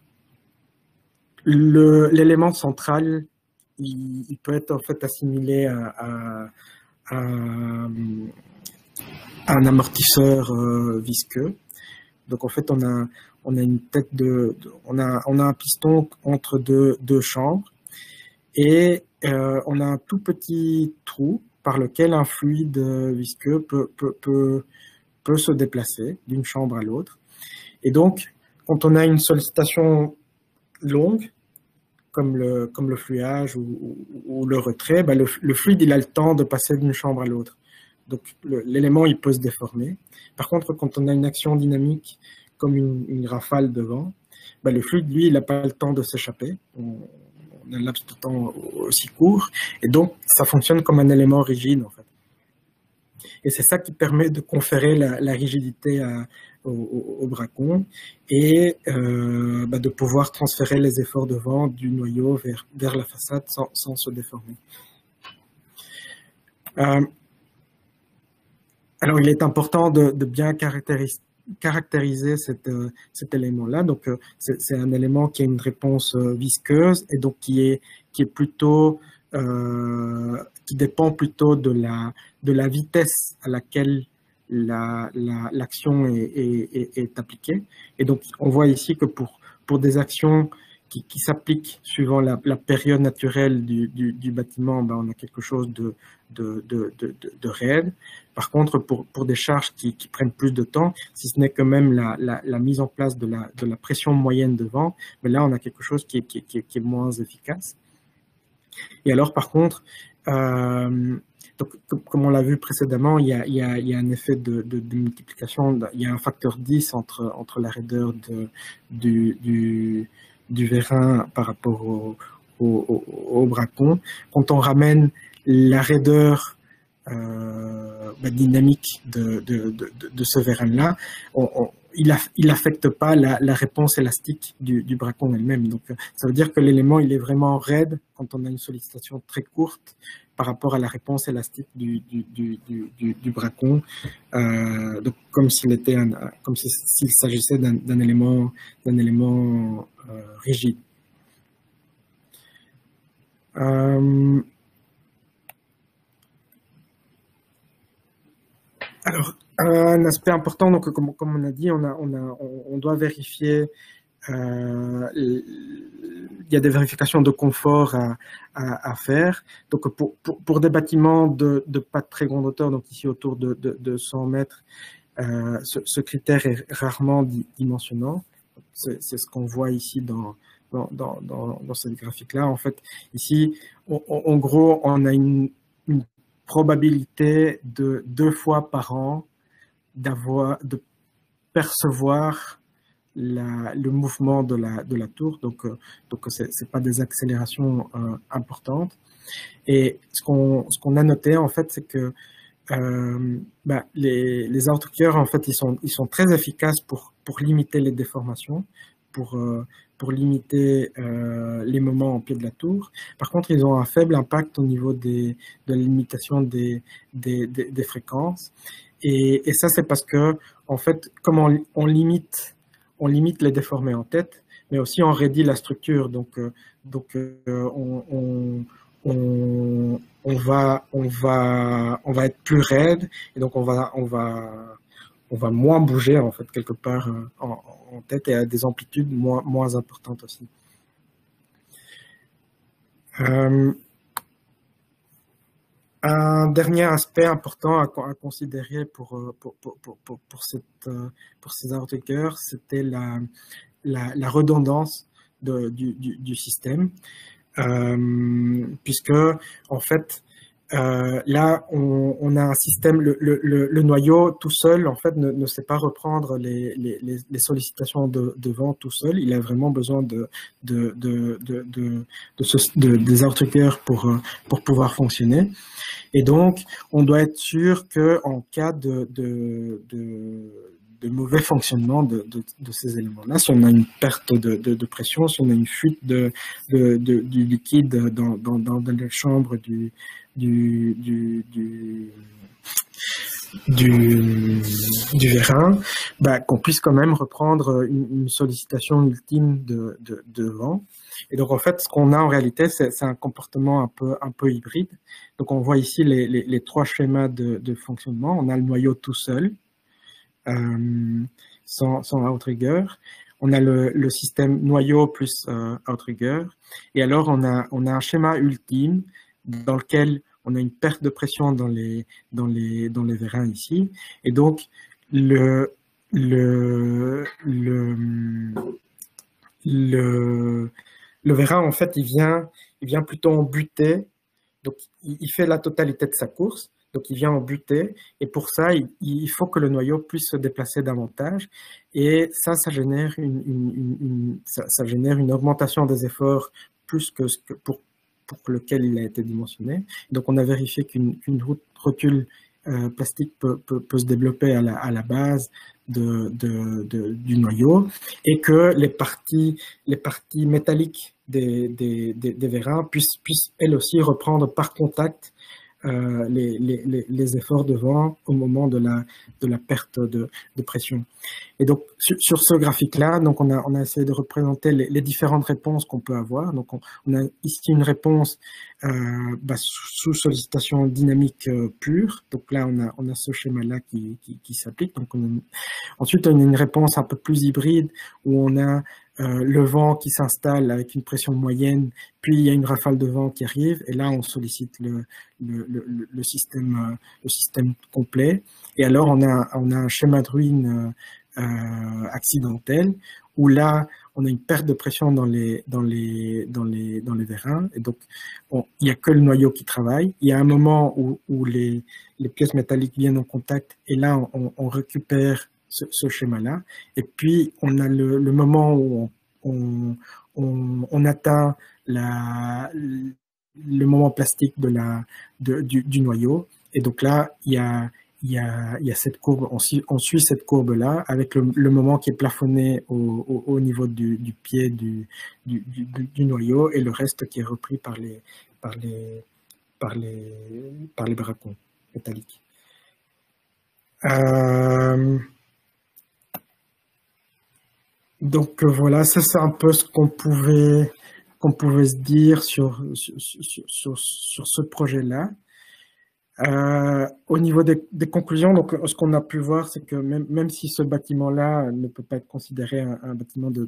l'élément central, il peut être en fait assimilé à un amortisseur visqueux. Donc en fait, on a une tête on a un piston entre deux chambres, et on a un tout petit trou par lequel un fluide visqueux peut se déplacer d'une chambre à l'autre. Et donc, quand on a une sollicitation longue, comme le fluage ou le retrait, le fluide il a le temps de passer d'une chambre à l'autre. Donc l'élément il peut se déformer. Par contre, quand on a une action dynamique comme une rafale de vent, le fluide lui il n'a pas le temps de s'échapper. On a un laps de temps aussi court, et donc ça fonctionne comme un élément rigide en fait. Et c'est ça qui permet de conférer la rigidité au bracon, et de pouvoir transférer les efforts de vent du noyau vers la façade sans se déformer. Alors, il est important de bien caractériser cet élément-là. Donc, c'est un élément qui a une réponse visqueuse, et donc qui est plutôt qui dépend plutôt de la vitesse à laquelle l'action est appliquée. Et donc, on voit ici que pour des actions qui s'appliquent suivant la période naturelle du bâtiment, on a quelque chose de raide. Par contre, pour des charges qui prennent plus de temps, si ce n'est que même la mise en place de la pression moyenne de vent, mais là, on a quelque chose qui est moins efficace. Et alors, par contre, donc, comme on l'a vu précédemment, il y a un effet de multiplication, il y a un facteur 10 entre la raideur du vérin par rapport au bracon. Quand on ramène la raideur dynamique de ce vérin-là, il n'affecte pas la réponse élastique du bracon elle-même. Donc, ça veut dire que l'élément, il est vraiment raide quand on a une sollicitation très courte par rapport à la réponse élastique du bracon, donc comme s'il s'agissait d'un élément rigide. Alors, un aspect important, donc comme on a dit, on doit vérifier. Il y a des vérifications de confort à faire. Donc, pour des bâtiments de pas très grande hauteur, donc ici autour de 100 mètres, ce critère est rarement dimensionnant. C'est ce qu'on voit ici dans cette graphique-là. En fait, ici, en gros, on a une probabilité de 2 fois par an de percevoir le mouvement de la tour, donc c'est pas des accélérations importantes. Et ce qu'on a noté en fait, c'est que les outriggers en fait ils sont très efficaces pour limiter les déformations, pour limiter les moments en pied de la tour. Par contre, ils ont un faible impact au niveau de la limitation des fréquences. Et ça, c'est parce que, en fait, comme on limite les déformés en tête, mais aussi on réduit la structure. Donc on va être plus raide, et donc on va moins bouger en fait quelque part en tête, et à des amplitudes moins importantes aussi. Un dernier aspect important à considérer pour ces outriggers, c'était la redondance du système, puisque en fait là on a un système, le noyau tout seul en fait ne sait pas reprendre les sollicitations de vent tout seul. Il a vraiment besoin des outriggers pour pouvoir fonctionner. Et donc, on doit être sûr qu'en cas de mauvais fonctionnement de ces éléments-là, si on a une perte de pression, si on a une fuite du liquide dans les chambres du vérin, qu'on puisse quand même reprendre une sollicitation ultime de vent. Et donc, en fait, ce qu'on a en réalité, c'est un comportement un peu hybride. Donc, on voit ici les 3 schémas de fonctionnement. On a le noyau tout seul, sans outrigger. On a le système noyau plus outrigger. Et alors, on a un schéma ultime dans lequel on a une perte de pression dans les vérins ici. Et donc, le vérin, en fait, il vient plutôt en butée. Donc, il fait la totalité de sa course. Donc, il vient en butée. Et pour ça, il faut que le noyau puisse se déplacer davantage. Et ça génère ça génère une augmentation des efforts plus que pour lequel il a été dimensionné. Donc, on a vérifié qu'une rotule plastique peut se développer à la base du noyau, et que les parties métalliques des vérins puissent elles aussi reprendre par contact les efforts de vent au moment de la perte de pression. Et donc sur ce graphique-là, donc on a essayé de représenter les différentes réponses qu'on peut avoir. Donc on a ici une réponse sous sollicitation dynamique pure. Donc là on a ce schéma-là qui s'applique. Donc ensuite on a une réponse un peu plus hybride où on a le vent qui s'installe avec une pression moyenne, puis il y a une rafale de vent qui arrive, et là on sollicite le système complet. Et alors on a un schéma de ruine accidentel, où là on a une perte de pression dans les vérins, et donc il n'y a que le noyau qui travaille. Il y a un moment où les pièces métalliques viennent en contact, et là on récupère ce schéma-là. Et puis, on a le moment où on atteint le moment plastique du noyau. Et donc là, il y a cette courbe, on suit cette courbe-là avec le moment qui est plafonné au niveau du pied du noyau et le reste qui est repris par les bracons métalliques. Donc voilà, ça c'est un peu ce qu'on pouvait se dire sur ce projet-là. Au niveau des conclusions, donc ce qu'on a pu voir, c'est que même si ce bâtiment-là ne peut pas être considéré un bâtiment de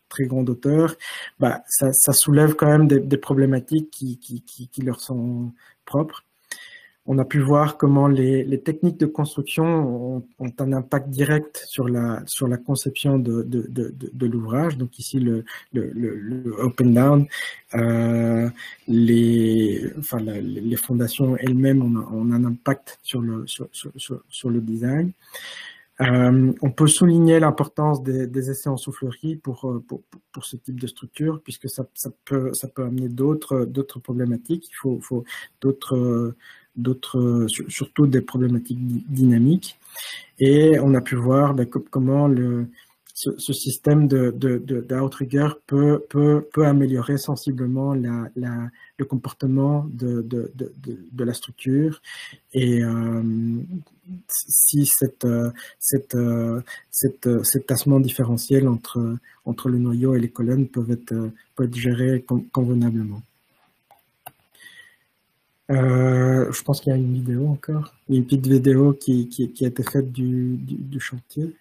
très grande hauteur, bah, ça soulève quand même des problématiques qui leur sont propres. On a pu voir comment les techniques de construction ont un impact direct sur la conception de l'ouvrage. Donc ici, le open down, les fondations elles-mêmes ont un impact sur le design. On peut souligner l'importance des essais en soufflerie pour ce type de structure, puisque ça peut amener d'autres problématiques. Il faut surtout des problématiques dynamiques. Et on a pu voir comment ce système d'outrigger peut améliorer sensiblement le comportement de la structure. Et si cet tassement différentiel entre le noyau et les colonnes peut être géré convenablement. Je pense qu'il y a une vidéo encore. Il y a une petite vidéo qui a été faite du chantier.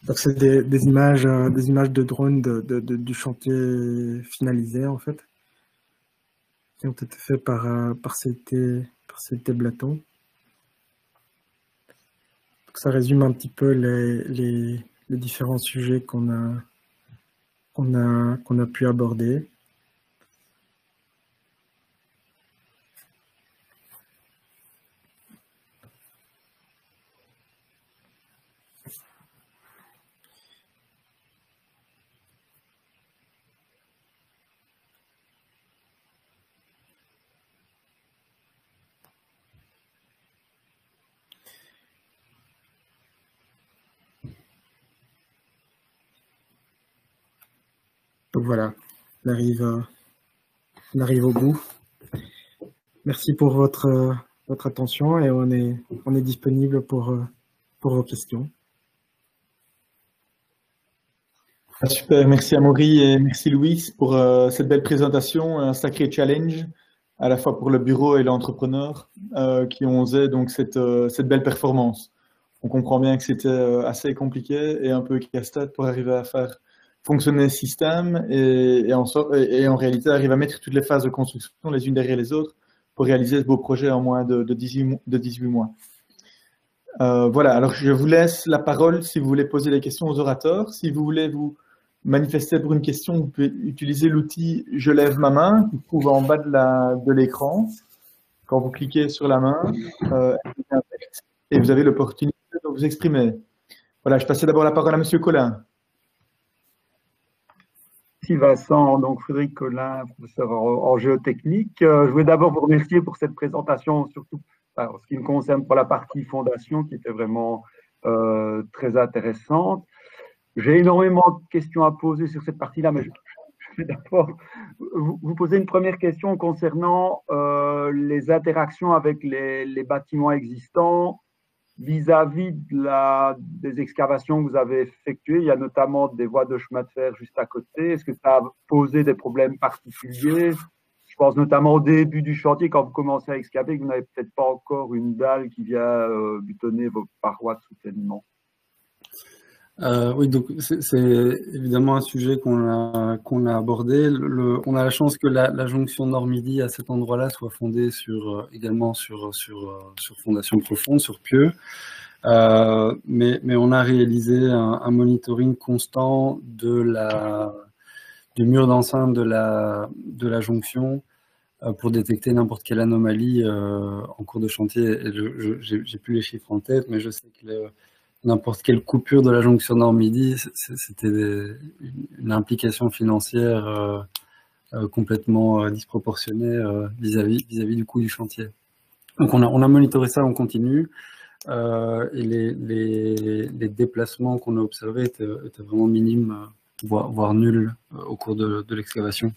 Donc c'est des images de drone du chantier finalisé en fait, qui ont été faits par CT Blaton. Ça résume un petit peu les différents sujets qu'on a pu aborder. Donc voilà, on arrive au bout. Merci pour votre attention et on est disponible pour vos questions. Super, merci Amaury et merci Louis pour cette belle présentation, un sacré challenge à la fois pour le bureau et l'entrepreneur qui ont osé donc cette belle performance. On comprend bien que c'était assez compliqué et un peu casse-tête pour arriver à faire fonctionner le système et en réalité arriver à mettre toutes les phases de construction les unes derrière les autres pour réaliser ce beau projet en moins de 18 mois. Voilà, alors je vous laisse la parole si vous voulez poser des questions aux orateurs. Si vous voulez vous manifester pour une question, vous pouvez utiliser l'outil « Je lève ma main » qui se trouve en bas de l'écran. Quand vous cliquez sur la main, et vous avez l'opportunité de vous exprimer. Voilà, je passais d'abord la parole à Monsieur Collin. Merci Vincent, donc Frédéric Collin, professeur en géotechnique. Je voulais d'abord vous remercier pour cette présentation, surtout en ce qui me concerne pour la partie fondation qui était vraiment très intéressante. J'ai énormément de questions à poser sur cette partie-là, mais je vais d'abord vous poser une première question concernant les interactions avec les bâtiments existants vis-à-vis des excavations que vous avez effectuées. Il y a notamment des voies de chemin de fer juste à côté. Est-ce que ça a posé des problèmes particuliers? Je pense notamment au début du chantier, quand vous commencez à excaver, que vous n'avez peut-être pas encore une dalle qui vient butonner vos parois de soutènement. Oui, donc c'est évidemment un sujet qu'on a abordé. On a la chance que la jonction Nord-Midi à cet endroit-là soit fondée également sur fondation profonde, sur pieux. Mais on a réalisé un monitoring constant du mur d'enceinte de la jonction pour détecter n'importe quelle anomalie en cours de chantier. J'ai plus les chiffres en tête, mais je sais que n'importe quelle coupure de la jonction Nord-Midi, c'était une implication financière complètement disproportionnée vis-à-vis du coût du chantier. Donc on a monitoré ça en continu, et les déplacements qu'on a observés étaient vraiment minimes, voire nuls au cours de l'excavation.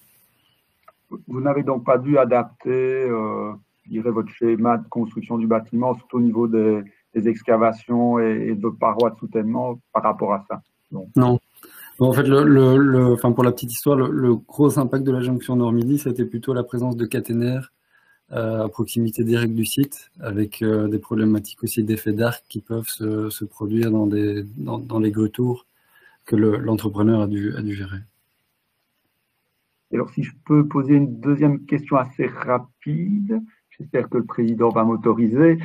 Vous n'avez donc pas dû adapter, je dirais, votre schéma de construction du bâtiment, surtout au niveau des excavations et de vos parois de soutènement par rapport à ça? Donc. Non. Bon, en fait, pour la petite histoire, le gros impact de la jonction Nord-Midi, c'était plutôt la présence de caténaires à proximité directe du site, avec des problématiques aussi d'effets d'arc qui peuvent se produire dans les grue-tours que l'entrepreneur a dû gérer. Et alors, si je peux poser une deuxième question assez rapide, j'espère que le président va m'autoriser.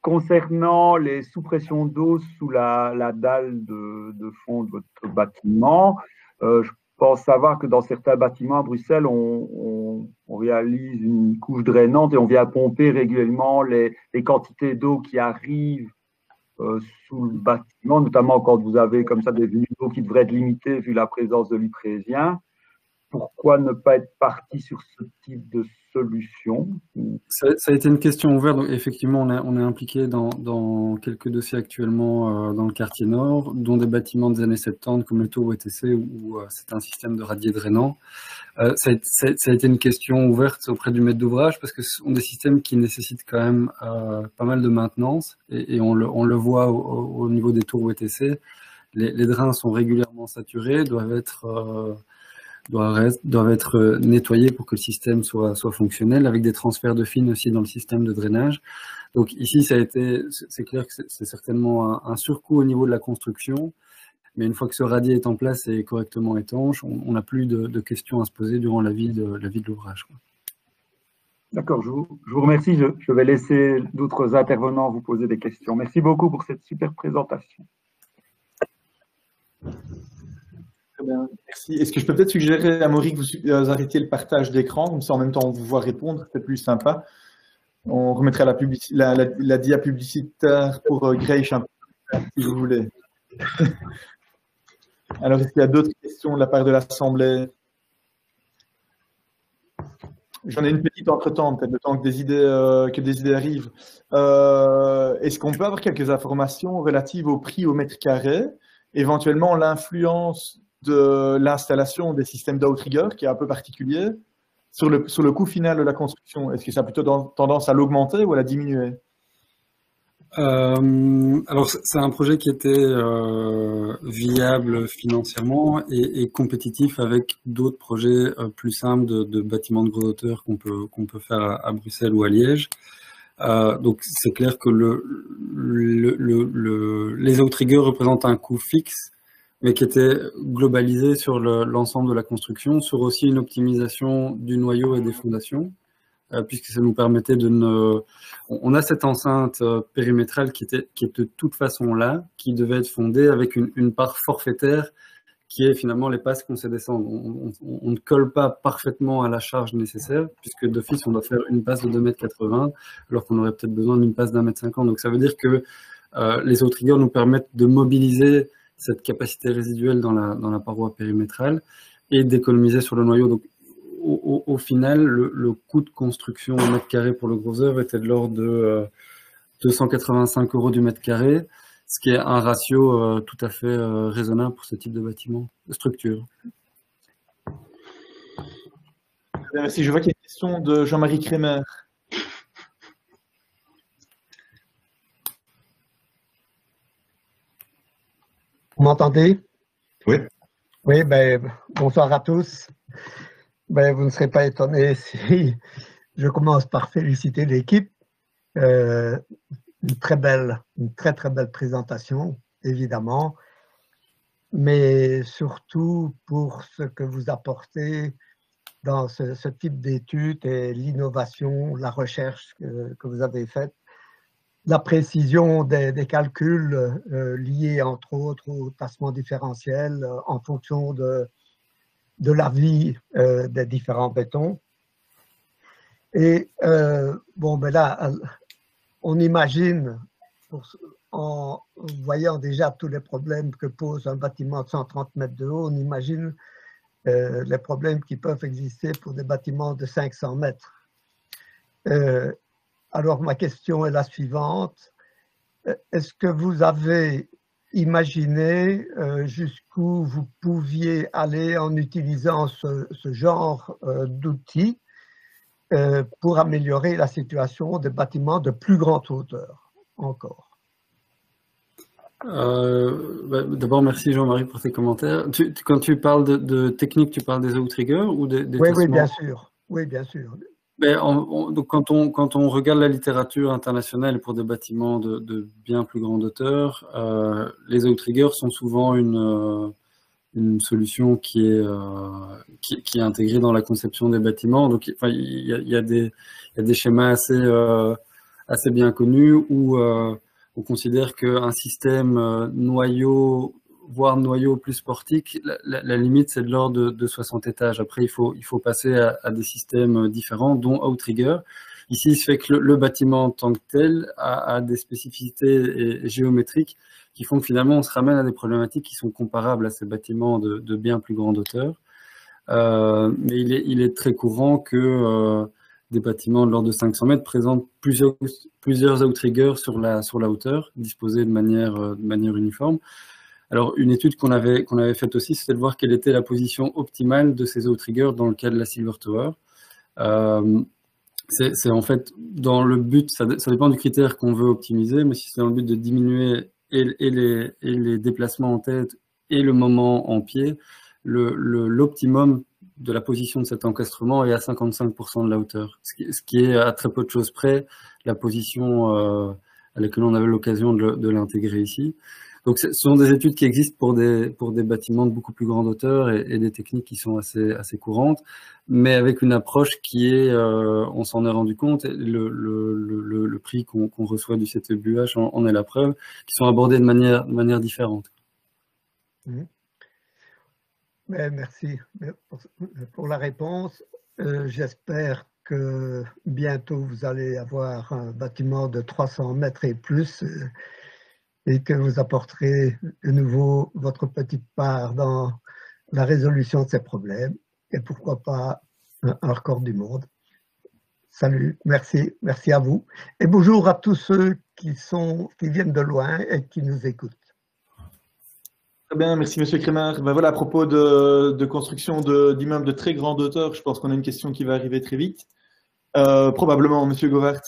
Concernant les sous-pressions d'eau sous la dalle de fond de votre bâtiment, je pense savoir que dans certains bâtiments à Bruxelles, on réalise une couche drainante et on vient pomper régulièrement les quantités d'eau qui arrivent sous le bâtiment, notamment quand vous avez comme ça des volumes d'eau qui devraient être limités vu la présence de l'hyprésien. Pourquoi ne pas être parti sur ce type de solution? Ça a été une question ouverte. Donc, effectivement, on est impliqué dans quelques dossiers actuellement dans le quartier nord, dont des bâtiments des années 70 comme le Tour WTC, où c'est un système de radier drainant. Ça a été une question ouverte auprès du maître d'ouvrage parce que ce sont des systèmes qui nécessitent quand même pas mal de maintenance et on le voit au niveau des tours WTC. Les drains sont régulièrement saturés, doivent être nettoyés pour que le système soit fonctionnel, avec des transferts de fines aussi dans le système de drainage. Donc ici, c'est clair que c'est certainement un surcoût au niveau de la construction, mais une fois que ce radier est en place et correctement étanche, on n'a plus de questions à se poser durant la vie de l'ouvrage. D'accord, je vous remercie. Je vais laisser d'autres intervenants vous poser des questions. Merci beaucoup pour cette super présentation. Très bien, merci. Est-ce que je peux peut-être suggérer à Maury que vous arrêtiez le partage d'écran, comme ça en même temps on vous voit répondre, c'est plus sympa. On remettra la dia publicitaire pour Grace un peu, si vous voulez. Alors, est-ce qu'il y a d'autres questions de la part de l'Assemblée? J'en ai une petite entre-temps, peut-être le temps que des idées arrivent. Est-ce qu'on peut avoir quelques informations relatives au prix au mètre carré, éventuellement l'influence de l'installation des systèmes d'outrigger, qui est un peu particulier, sur le coût final de la construction? Est-ce que ça a plutôt tendance à l'augmenter ou à la diminuer? Alors, c'est un projet qui était viable financièrement et compétitif avec d'autres projets plus simples de bâtiments de gros hauteur qu'on peut faire à Bruxelles ou à Liège. Donc, c'est clair que les outriggers représentent un coût fixe, mais qui était globalisé sur l'ensemble de la construction, sur aussi une optimisation du noyau et des fondations. Puisque ça nous permettait on a cette enceinte périmétrale qui est de toute façon là, qui devait être fondée avec une part forfaitaire qui est finalement les passes qu'on sait descendre. On ne colle pas parfaitement à la charge nécessaire, puisque d'office on doit faire une passe de 2,80 m, alors qu'on aurait peut-être besoin d'une passe d'1,50 m. Donc ça veut dire que les outriggers nous permettent de mobiliser cette capacité résiduelle dans la paroi périmétrale et d'économiser sur le noyau. Donc, au final, le coût de construction au mètre carré pour le gros œuvre était de l'ordre de 285 € du mètre carré, ce qui est un ratio tout à fait raisonnable pour ce type de bâtiment, de structure. Merci. Je vois qu'il y a une question de Jean-Marie Crémer. Vous m'entendez? Oui. Oui, bonsoir à tous. Vous ne serez pas étonnés si je commence par féliciter l'équipe. Une très belle présentation, évidemment, mais surtout pour ce que vous apportez dans ce type d'études et l'innovation, la recherche que vous avez faite, la précision des calculs liés entre autres au tassement différentiel en fonction de la vie des différents bétons. Et bon, ben là, on imagine, en voyant déjà tous les problèmes que pose un bâtiment de 130 mètres de haut, on imagine les problèmes qui peuvent exister pour des bâtiments de 500 mètres. Alors, ma question est la suivante. Est-ce que vous avez imaginé jusqu'où vous pouviez aller en utilisant ce genre d'outils pour améliorer la situation des bâtiments de plus grande hauteur encore? D'abord, merci Jean-Marie pour tes commentaires. Quand tu parles de technique, tu parles des outriggers ou des Oui, tassements? bien sûr. Oui, bien sûr. Donc quand on regarde la littérature internationale pour des bâtiments de bien plus grande hauteur, les outriggers sont souvent une solution qui est intégrée dans la conception des bâtiments. Donc, enfin, il y a des schémas assez bien connus où on considère qu'un système noyau, voire noyau plus portique, la limite c'est de l'ordre de 60 étages. Après, il faut passer à des systèmes différents, dont outrigger. Ici, il se fait que le bâtiment en tant que tel a des spécificités géométriques qui font que finalement on se ramène à des problématiques qui sont comparables à ces bâtiments de bien plus grande hauteur. Mais il est très courant que des bâtiments de l'ordre de 500 mètres présentent plusieurs outriggers sur la hauteur, disposés de manière uniforme. Alors, une étude qu'on avait faite aussi, c'était de voir quelle était la position optimale de ces outriggers dans le cas de la Silver Tower. C'est en fait dans le but, ça dépend du critère qu'on veut optimiser, mais si c'est dans le but de diminuer et les déplacements en tête et le moment en pied, l'optimum de la position de cet encastrement est à 55% de la hauteur, ce qui est à très peu de choses près la position à laquelle on avait l'occasion de l'intégrer ici. Donc, ce sont des études qui existent pour des bâtiments de beaucoup plus grande hauteur et des techniques qui sont assez courantes, mais avec une approche qui est, on s'en est rendu compte, le prix qu'on reçoit du CTBUH en est la preuve, qui sont abordés de manière différente. Mmh. Mais merci pour la réponse. J'espère que bientôt vous allez avoir un bâtiment de 300 mètres et plus et que vous apporterez de nouveau votre petite part dans la résolution de ces problèmes et pourquoi pas un record du monde. Salut, merci à vous et bonjour à tous ceux qui viennent de loin et qui nous écoutent. Très bien, merci Monsieur Crémer. Ben voilà, à propos de construction d'immeubles de très grande hauteur, je pense qu'on a une question qui va arriver très vite. Probablement, Monsieur Govert.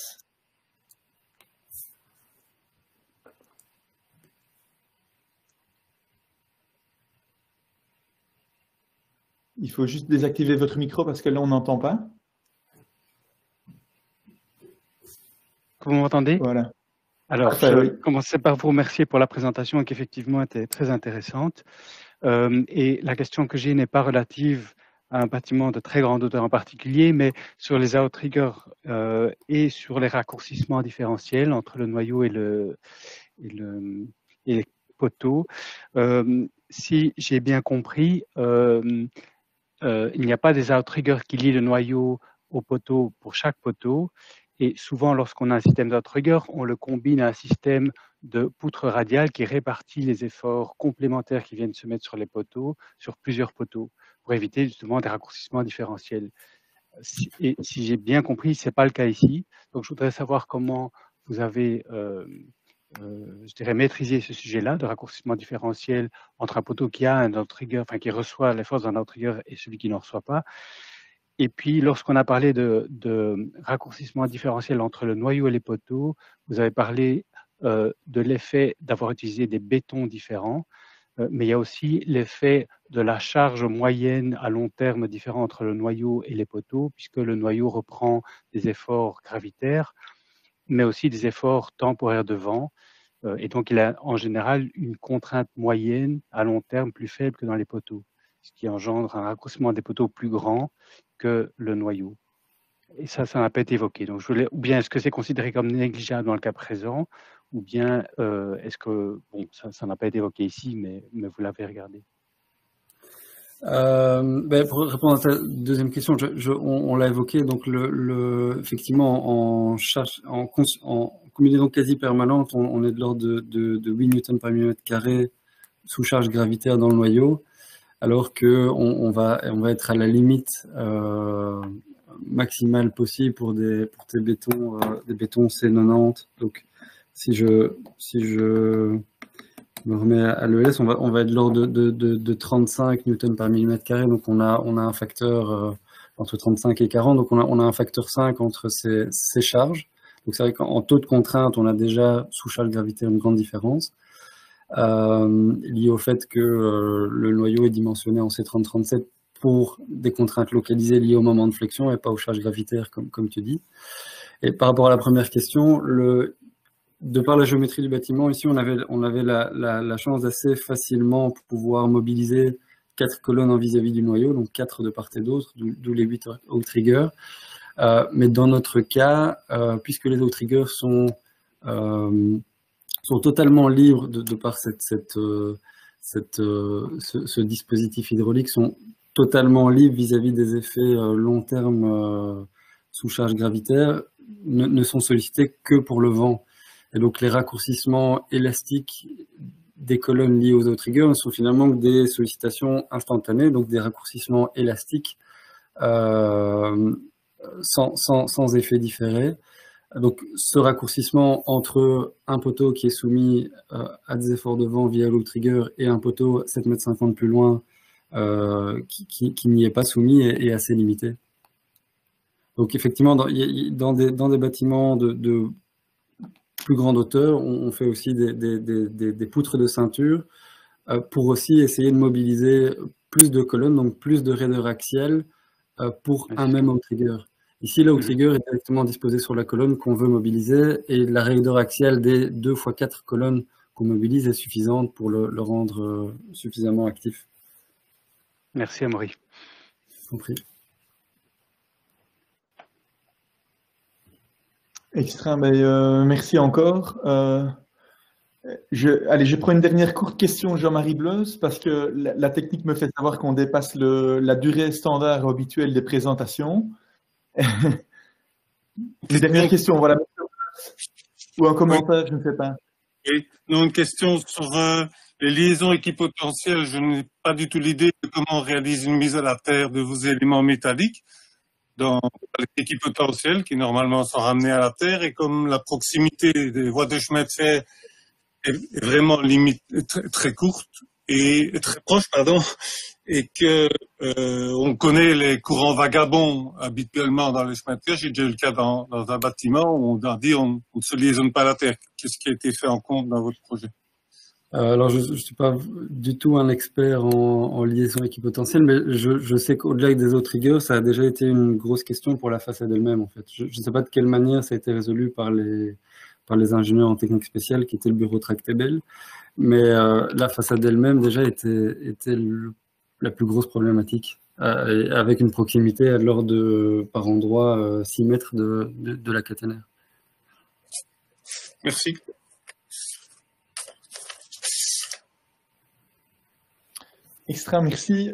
Il faut juste désactiver votre micro parce que là, on n'entend pas. Vous m'entendez? Voilà. Alors, Parfait, je oui. commençais par vous remercier pour la présentation qui effectivement était très intéressante. Et la question que j'ai n'est pas relative à un bâtiment de très grande hauteur en particulier, mais sur les outriggers et sur les raccourcissements différentiels entre le noyau et les poteaux. Si j'ai bien compris, il n'y a pas des outriggers qui lient le noyau au poteau pour chaque poteau. Et souvent, lorsqu'on a un système d'outrigger, on le combine à un système de poutre radiale qui répartit les efforts complémentaires qui viennent se mettre sur les poteaux, sur plusieurs poteaux, pour éviter justement des raccourcissements différentiels. Et si j'ai bien compris, ce n'est pas le cas ici. Donc, je voudrais savoir comment vous avez, je dirais, maîtrisé ce sujet-là de raccourcissement différentiel entre un poteau qui a un outrigger, enfin qui reçoit les forces d'un outrigger et celui qui n'en reçoit pas. Et puis, lorsqu'on a parlé de raccourcissement différentiel entre le noyau et les poteaux, vous avez parlé de l'effet d'avoir utilisé des bétons différents, mais il y a aussi l'effet de la charge moyenne à long terme différent entre le noyau et les poteaux, puisque le noyau reprend des efforts gravitaires, mais aussi des efforts temporaires de vent. Et donc, il a en général une contrainte moyenne à long terme plus faible que dans les poteaux, ce qui engendre un raccourcissement des poteaux plus grand que le noyau. Et ça n'a pas été évoqué. Donc, ou bien est-ce que c'est considéré comme négligeable dans le cas présent, ou bien est-ce que, bon, ça n'a pas été évoqué ici, mais vous l'avez regardé. Pour répondre à ta deuxième question, on l'a évoqué, donc effectivement en combinaison quasi permanente, on est de l'ordre de 8 newtons par millimètre carré sous charge gravitaire dans le noyau, alors que on va être à la limite maximale possible pour des bétons C90. Donc si je me remets à l'ES, on va être de l'ordre de 35 newtons par millimètre carré, donc on a un facteur entre 35 et 40, donc on a un facteur 5 entre ces charges. Donc c'est vrai qu'en taux de contrainte, on a déjà sous charge gravitaire une grande différence, liée au fait que le noyau est dimensionné en C30-37 pour des contraintes localisées liées au moment de flexion et pas aux charges gravitaires comme tu dis. Et par rapport à la première question, de par la géométrie du bâtiment, ici, on avait la chance d'assez facilement pouvoir mobiliser 4 colonnes en vis-à-vis du noyau, donc 4 de part et d'autre, d'où les 8 outriggers. Mais dans notre cas, puisque les outriggers sont totalement libres de par ce dispositif hydraulique, sont totalement libres vis-à-vis des effets long terme sous charge gravitaire, ne sont sollicités que pour le vent. Et donc les raccourcissements élastiques des colonnes liées aux outriggers ne sont finalement que des sollicitations instantanées, donc des raccourcissements élastiques sans effet différé. Donc ce raccourcissement entre un poteau qui est soumis à des efforts de vent via l'outrigger et un poteau 7,50 m plus loin qui n'y est pas soumis est assez limité. Donc effectivement, dans des bâtiments de plus grande hauteur, on fait aussi des poutres de ceinture pour aussi essayer de mobiliser plus de colonnes, donc plus de raideur axiale pour un même outrigger. Ici, l'outrigger est directement disposé sur la colonne qu'on veut mobiliser et la raideur axiale des 2 x 4 colonnes qu'on mobilise est suffisante pour le rendre suffisamment actif. Merci Amaury. Compris. Extra, merci encore. Je prends une dernière courte question, Jean-Marie Bleuse, parce que la technique me fait savoir qu'on dépasse la durée standard habituelle des présentations. Une dernière question, voilà. Ou un commentaire, je ne sais pas. Oui, non, une question sur les liaisons équipotentielles. Je n'ai pas du tout l'idée de comment on réalise une mise à la terre de vos éléments métalliques dans l'équipotentiel qui normalement sont ramenés à la terre, et comme la proximité des voies de chemin de fer est vraiment limite, très courte et très proche, et que on connaît les courants vagabonds habituellement dans les chemins de fer. J'ai déjà eu le cas dans un bâtiment où on a dit on ne se liaisonne pas à la terre. Qu'est-ce qui a été fait en compte dans votre projet? Alors, je ne suis pas du tout un expert en liaison équipotentielle, mais je sais qu'au-delà des outriggers, ça a déjà été une grosse question pour la façade elle-même, en fait. Je ne sais pas de quelle manière ça a été résolu par les ingénieurs en technique spéciale, qui était le bureau Tractebel, mais la façade elle-même, déjà, était la plus grosse problématique, avec une proximité à l'ordre de, par endroit, 6 mètres de la caténaire. Merci. Extra, merci.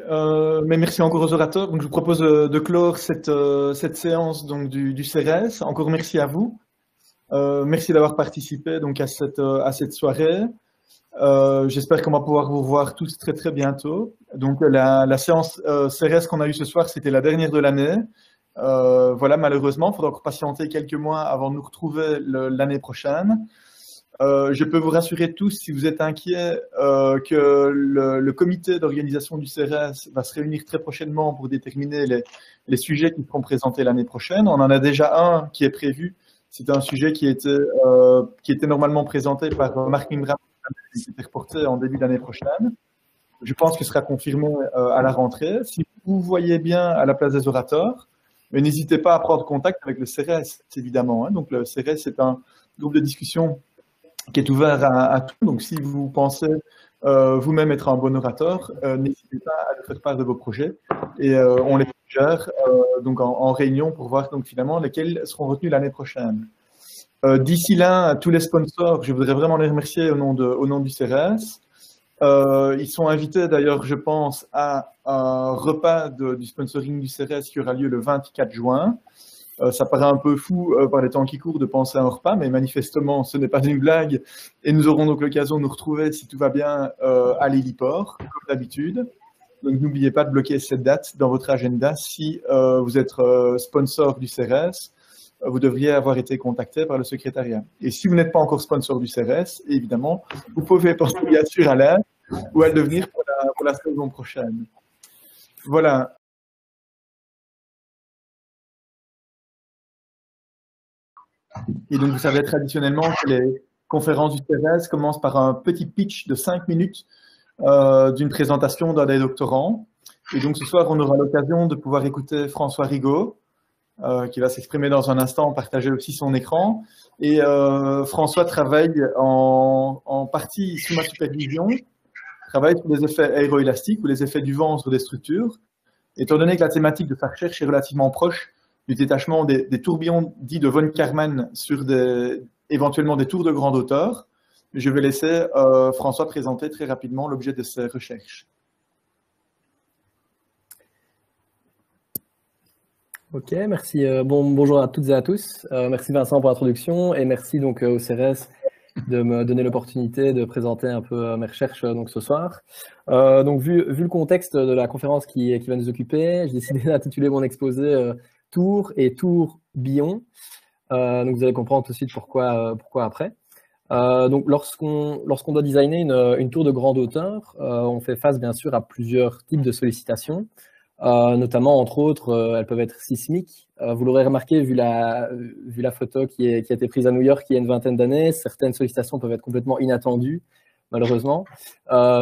Mais merci encore aux orateurs. Donc, je vous propose de clore cette séance donc, du CERES. Encore merci à vous. Merci d'avoir participé donc, à cette soirée. J'espère qu'on va pouvoir vous revoir tous très très bientôt. Donc la séance CERES qu'on a eue ce soir, c'était la dernière de l'année. Voilà, malheureusement, il faudra encore patienter quelques mois avant de nous retrouver l'année prochaine. Je peux vous rassurer tous, si vous êtes inquiets, que le comité d'organisation du CERES va se réunir très prochainement pour déterminer les sujets qui seront présentés l'année prochaine. On en a déjà un qui est prévu. C'était un sujet qui était normalement présenté par Marc Mimram, qui était reporté en début d'année prochaine. Je pense que ce sera confirmé à la rentrée. Si vous voyez bien à la place des orateurs, mais n'hésitez pas à prendre contact avec le CERES, évidemment. Donc le CERES, c'est un groupe de discussion qui est ouvert à tout. Donc si vous pensez vous-même être un bon orateur, n'hésitez pas à nous faire part de vos projets. Et on les gère donc en réunion pour voir donc, finalement lesquels seront retenus l'année prochaine. D'ici là, tous les sponsors, je voudrais vraiment les remercier au nom du CERES. Ils sont invités d'ailleurs, je pense, à un repas du sponsoring du CRS qui aura lieu le 24 juin. Ça paraît un peu fou par les temps qui courent de penser à un repas, mais manifestement, ce n'est pas une blague. Et nous aurons donc l'occasion de nous retrouver, si tout va bien, à l'héliport, comme d'habitude. Donc n'oubliez pas de bloquer cette date dans votre agenda. Si vous êtes sponsor du CRS, vous devriez avoir été contacté par le secrétariat. Et si vous n'êtes pas encore sponsor du CRS, évidemment, vous pouvez penser bien sûr à l'aide ou à le devenir pour la saison prochaine. Voilà. Et donc, vous savez traditionnellement que les conférences du CRS commencent par un petit pitch de 5 minutes d'une présentation d'un des doctorants. Et donc, ce soir, on aura l'occasion de pouvoir écouter François Rigaud, qui va s'exprimer dans un instant, partager aussi son écran. Et François travaille en partie sous ma supervision, travaille sur les effets aéroélastiques ou les effets du vent sur des structures. Étant donné que la thématique de sa recherche est relativement proche du détachement des tourbillons dits de von Karman sur éventuellement des tours de grande hauteur, je vais laisser François présenter très rapidement l'objet de ses recherches. Ok, merci. Bonjour à toutes et à tous. Merci Vincent pour l'introduction et merci donc au CRS de me donner l'opportunité de présenter un peu mes recherches donc ce soir. Donc vu le contexte de la conférence qui va nous occuper, j'ai décidé d'intituler mon exposé Tour et tourbillon. Donc vous allez comprendre tout de suite pourquoi après. Donc lorsqu'on doit designer une tour de grande hauteur, on fait face bien sûr à plusieurs types de sollicitations. Notamment, entre autres, elles peuvent être sismiques. Vous l'aurez remarqué, vu la photo qui a été prise à New York il y a une vingtaine d'années, certaines sollicitations peuvent être complètement inattendues, malheureusement.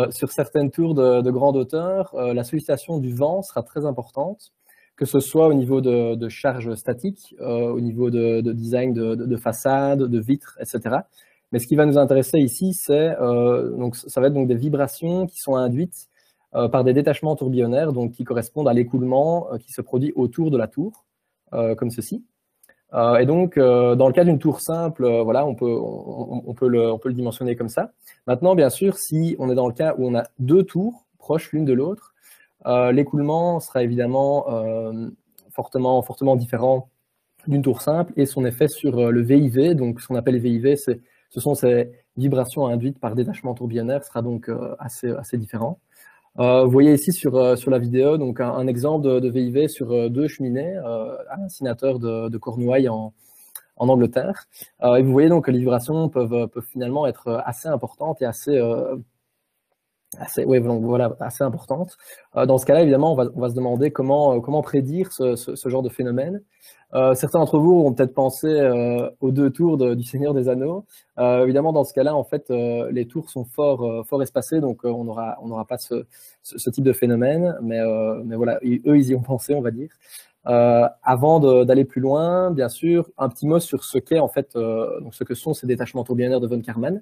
Sur certaines tours de grande hauteur, la sollicitation du vent sera très importante, que ce soit au niveau de charge statique, au niveau de design de façade, de vitres, etc. Mais ce qui va nous intéresser ici, ça va être donc des vibrations qui sont induites par des détachements tourbillonnaires donc, qui correspondent à l'écoulement qui se produit autour de la tour, comme ceci. Et donc, dans le cas d'une tour simple, voilà, on peut le dimensionner comme ça. Maintenant, bien sûr, si on est dans le cas où on a deux tours proches l'une de l'autre, l'écoulement sera évidemment fortement différent d'une tour simple et son effet sur le VIV, donc ce qu'on appelle les VIV, ce sont ces vibrations induites par détachement tourbillonnaire, sera donc assez différent. Vous voyez ici sur la vidéo donc un exemple de VIV sur deux cheminées à l'incinérateur de Cornouailles en Angleterre. Et vous voyez donc que les vibrations peuvent finalement être assez importantes et assez importantes. Dans ce cas-là, évidemment, on va se demander comment prédire ce genre de phénomène. Certains d'entre vous ont peut-être pensé aux deux tours du Seigneur des Anneaux. Évidemment, dans ce cas-là, en fait, les tours sont fort espacées, donc on n'aura pas ce type de phénomène. Mais voilà, eux, ils y ont pensé, on va dire. Avant d'aller plus loin, bien sûr, un petit mot sur ce qu'est en fait, donc ce que sont ces détachements tourbillonnaires de von Karman.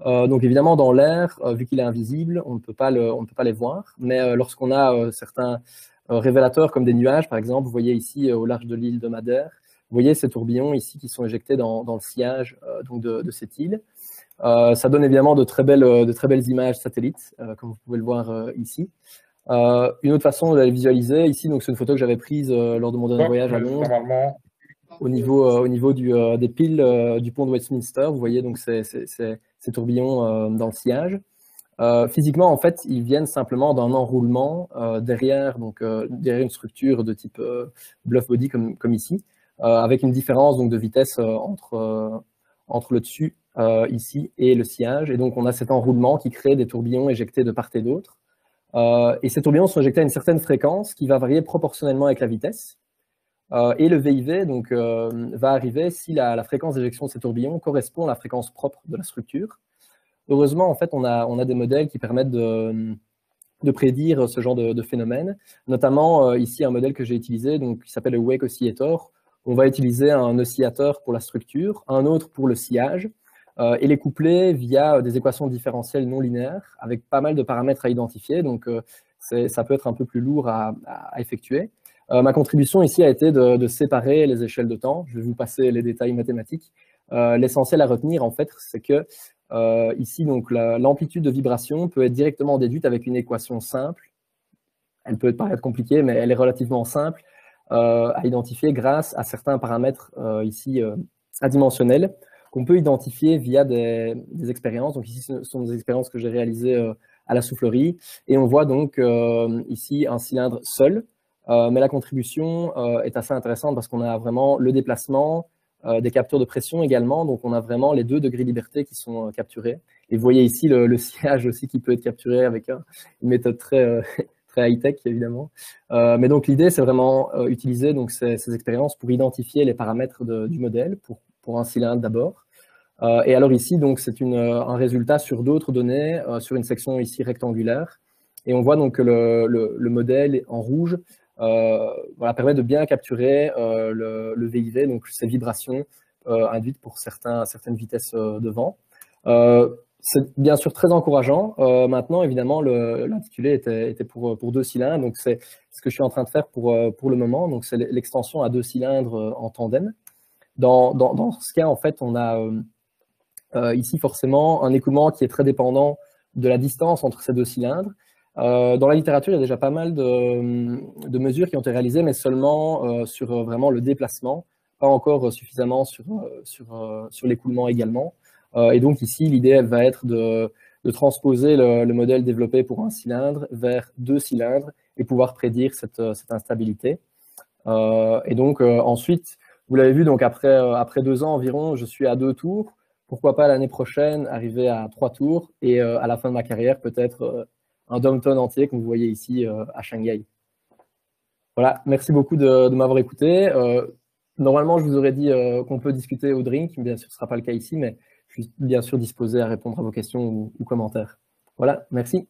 Donc évidemment, dans l'air, vu qu'il est invisible, on ne peut pas les voir. Mais lorsqu'on a certains révélateurs comme des nuages, par exemple, vous voyez ici au large de l'île de Madère, vous voyez ces tourbillons ici qui sont éjectés dans le sillage donc de cette île. Ça donne évidemment de très belles images satellites, comme vous pouvez le voir ici. Une autre façon de les visualiser, ici, donc c'est une photo que j'avais prise lors de mon dernier voyage à Londres. Au niveau des piles du pont de Westminster, vous voyez donc ces tourbillons dans le sillage. Physiquement, en fait, ils viennent simplement d'un enroulement derrière une structure de type bluff body comme ici, avec une différence donc de vitesse entre le dessus ici et le sillage. Et donc, on a cet enroulement qui crée des tourbillons éjectés de part et d'autre. Et ces tourbillons sont éjectés à une certaine fréquence qui va varier proportionnellement avec la vitesse. Et le VIV donc, va arriver si la fréquence d'éjection de ces tourbillons correspond à la fréquence propre de la structure. Heureusement, en fait, on a des modèles qui permettent de prédire ce genre de phénomène. Notamment, ici, un modèle que j'ai utilisé donc, qui s'appelle le Wake Oscillator. On va utiliser un oscillateur pour la structure, un autre pour le sillage, et les coupler via des équations différentielles non linéaires avec pas mal de paramètres à identifier. Donc, ça peut être un peu plus lourd à effectuer. Ma contribution ici a été de séparer les échelles de temps. Je vais vous passer les détails mathématiques. L'essentiel à retenir, en fait, c'est que Ici, donc, l'amplitude de vibration peut être directement déduite avec une équation simple. Elle peut paraître compliquée, mais elle est relativement simple à identifier grâce à certains paramètres ici adimensionnels qu'on peut identifier via des expériences. Donc ici, ce sont des expériences que j'ai réalisées à la soufflerie. Et on voit donc ici un cylindre seul, mais la contribution est assez intéressante parce qu'on a vraiment le déplacement, des capteurs de pression également. Donc on a vraiment les 2 degrés de liberté qui sont capturés. Et vous voyez ici le sillage aussi qui peut être capturé avec une méthode très high-tech, évidemment. Mais donc, l'idée, c'est vraiment utiliser donc, ces expériences pour identifier les paramètres du modèle, pour un cylindre d'abord. Et alors ici, donc, c'est un résultat sur d'autres données, sur une section ici rectangulaire. Et on voit donc que le modèle en rouge voilà, permet de bien capturer le VIV, donc ces vibrations induites pour certaines vitesses de vent. C'est bien sûr très encourageant. Maintenant, évidemment, l'intitulé était pour 2 cylindres. Donc, c'est ce que je suis en train de faire pour le moment. Donc, c'est l'extension à 2 cylindres en tandem. Dans ce cas, en fait, on a ici forcément un écoulement qui est très dépendant de la distance entre ces 2 cylindres. Dans la littérature, il y a déjà pas mal de mesures qui ont été réalisées, mais seulement sur vraiment le déplacement, pas encore suffisamment sur l'écoulement également. Et donc ici, l'idée, elle va être de transposer le modèle développé pour un cylindre vers 2 cylindres et pouvoir prédire cette instabilité. Et donc ensuite, vous l'avez vu, donc après 2 ans environ, je suis à 2 tours. Pourquoi pas l'année prochaine arriver à 3 tours et à la fin de ma carrière, peut-être un dom-ton entier, comme vous voyez ici à Shanghai. Voilà, merci beaucoup de m'avoir écouté. Normalement, je vous aurais dit qu'on peut discuter au drink, bien sûr, ce ne sera pas le cas ici, mais je suis bien sûr disposé à répondre à vos questions ou commentaires. Voilà, merci.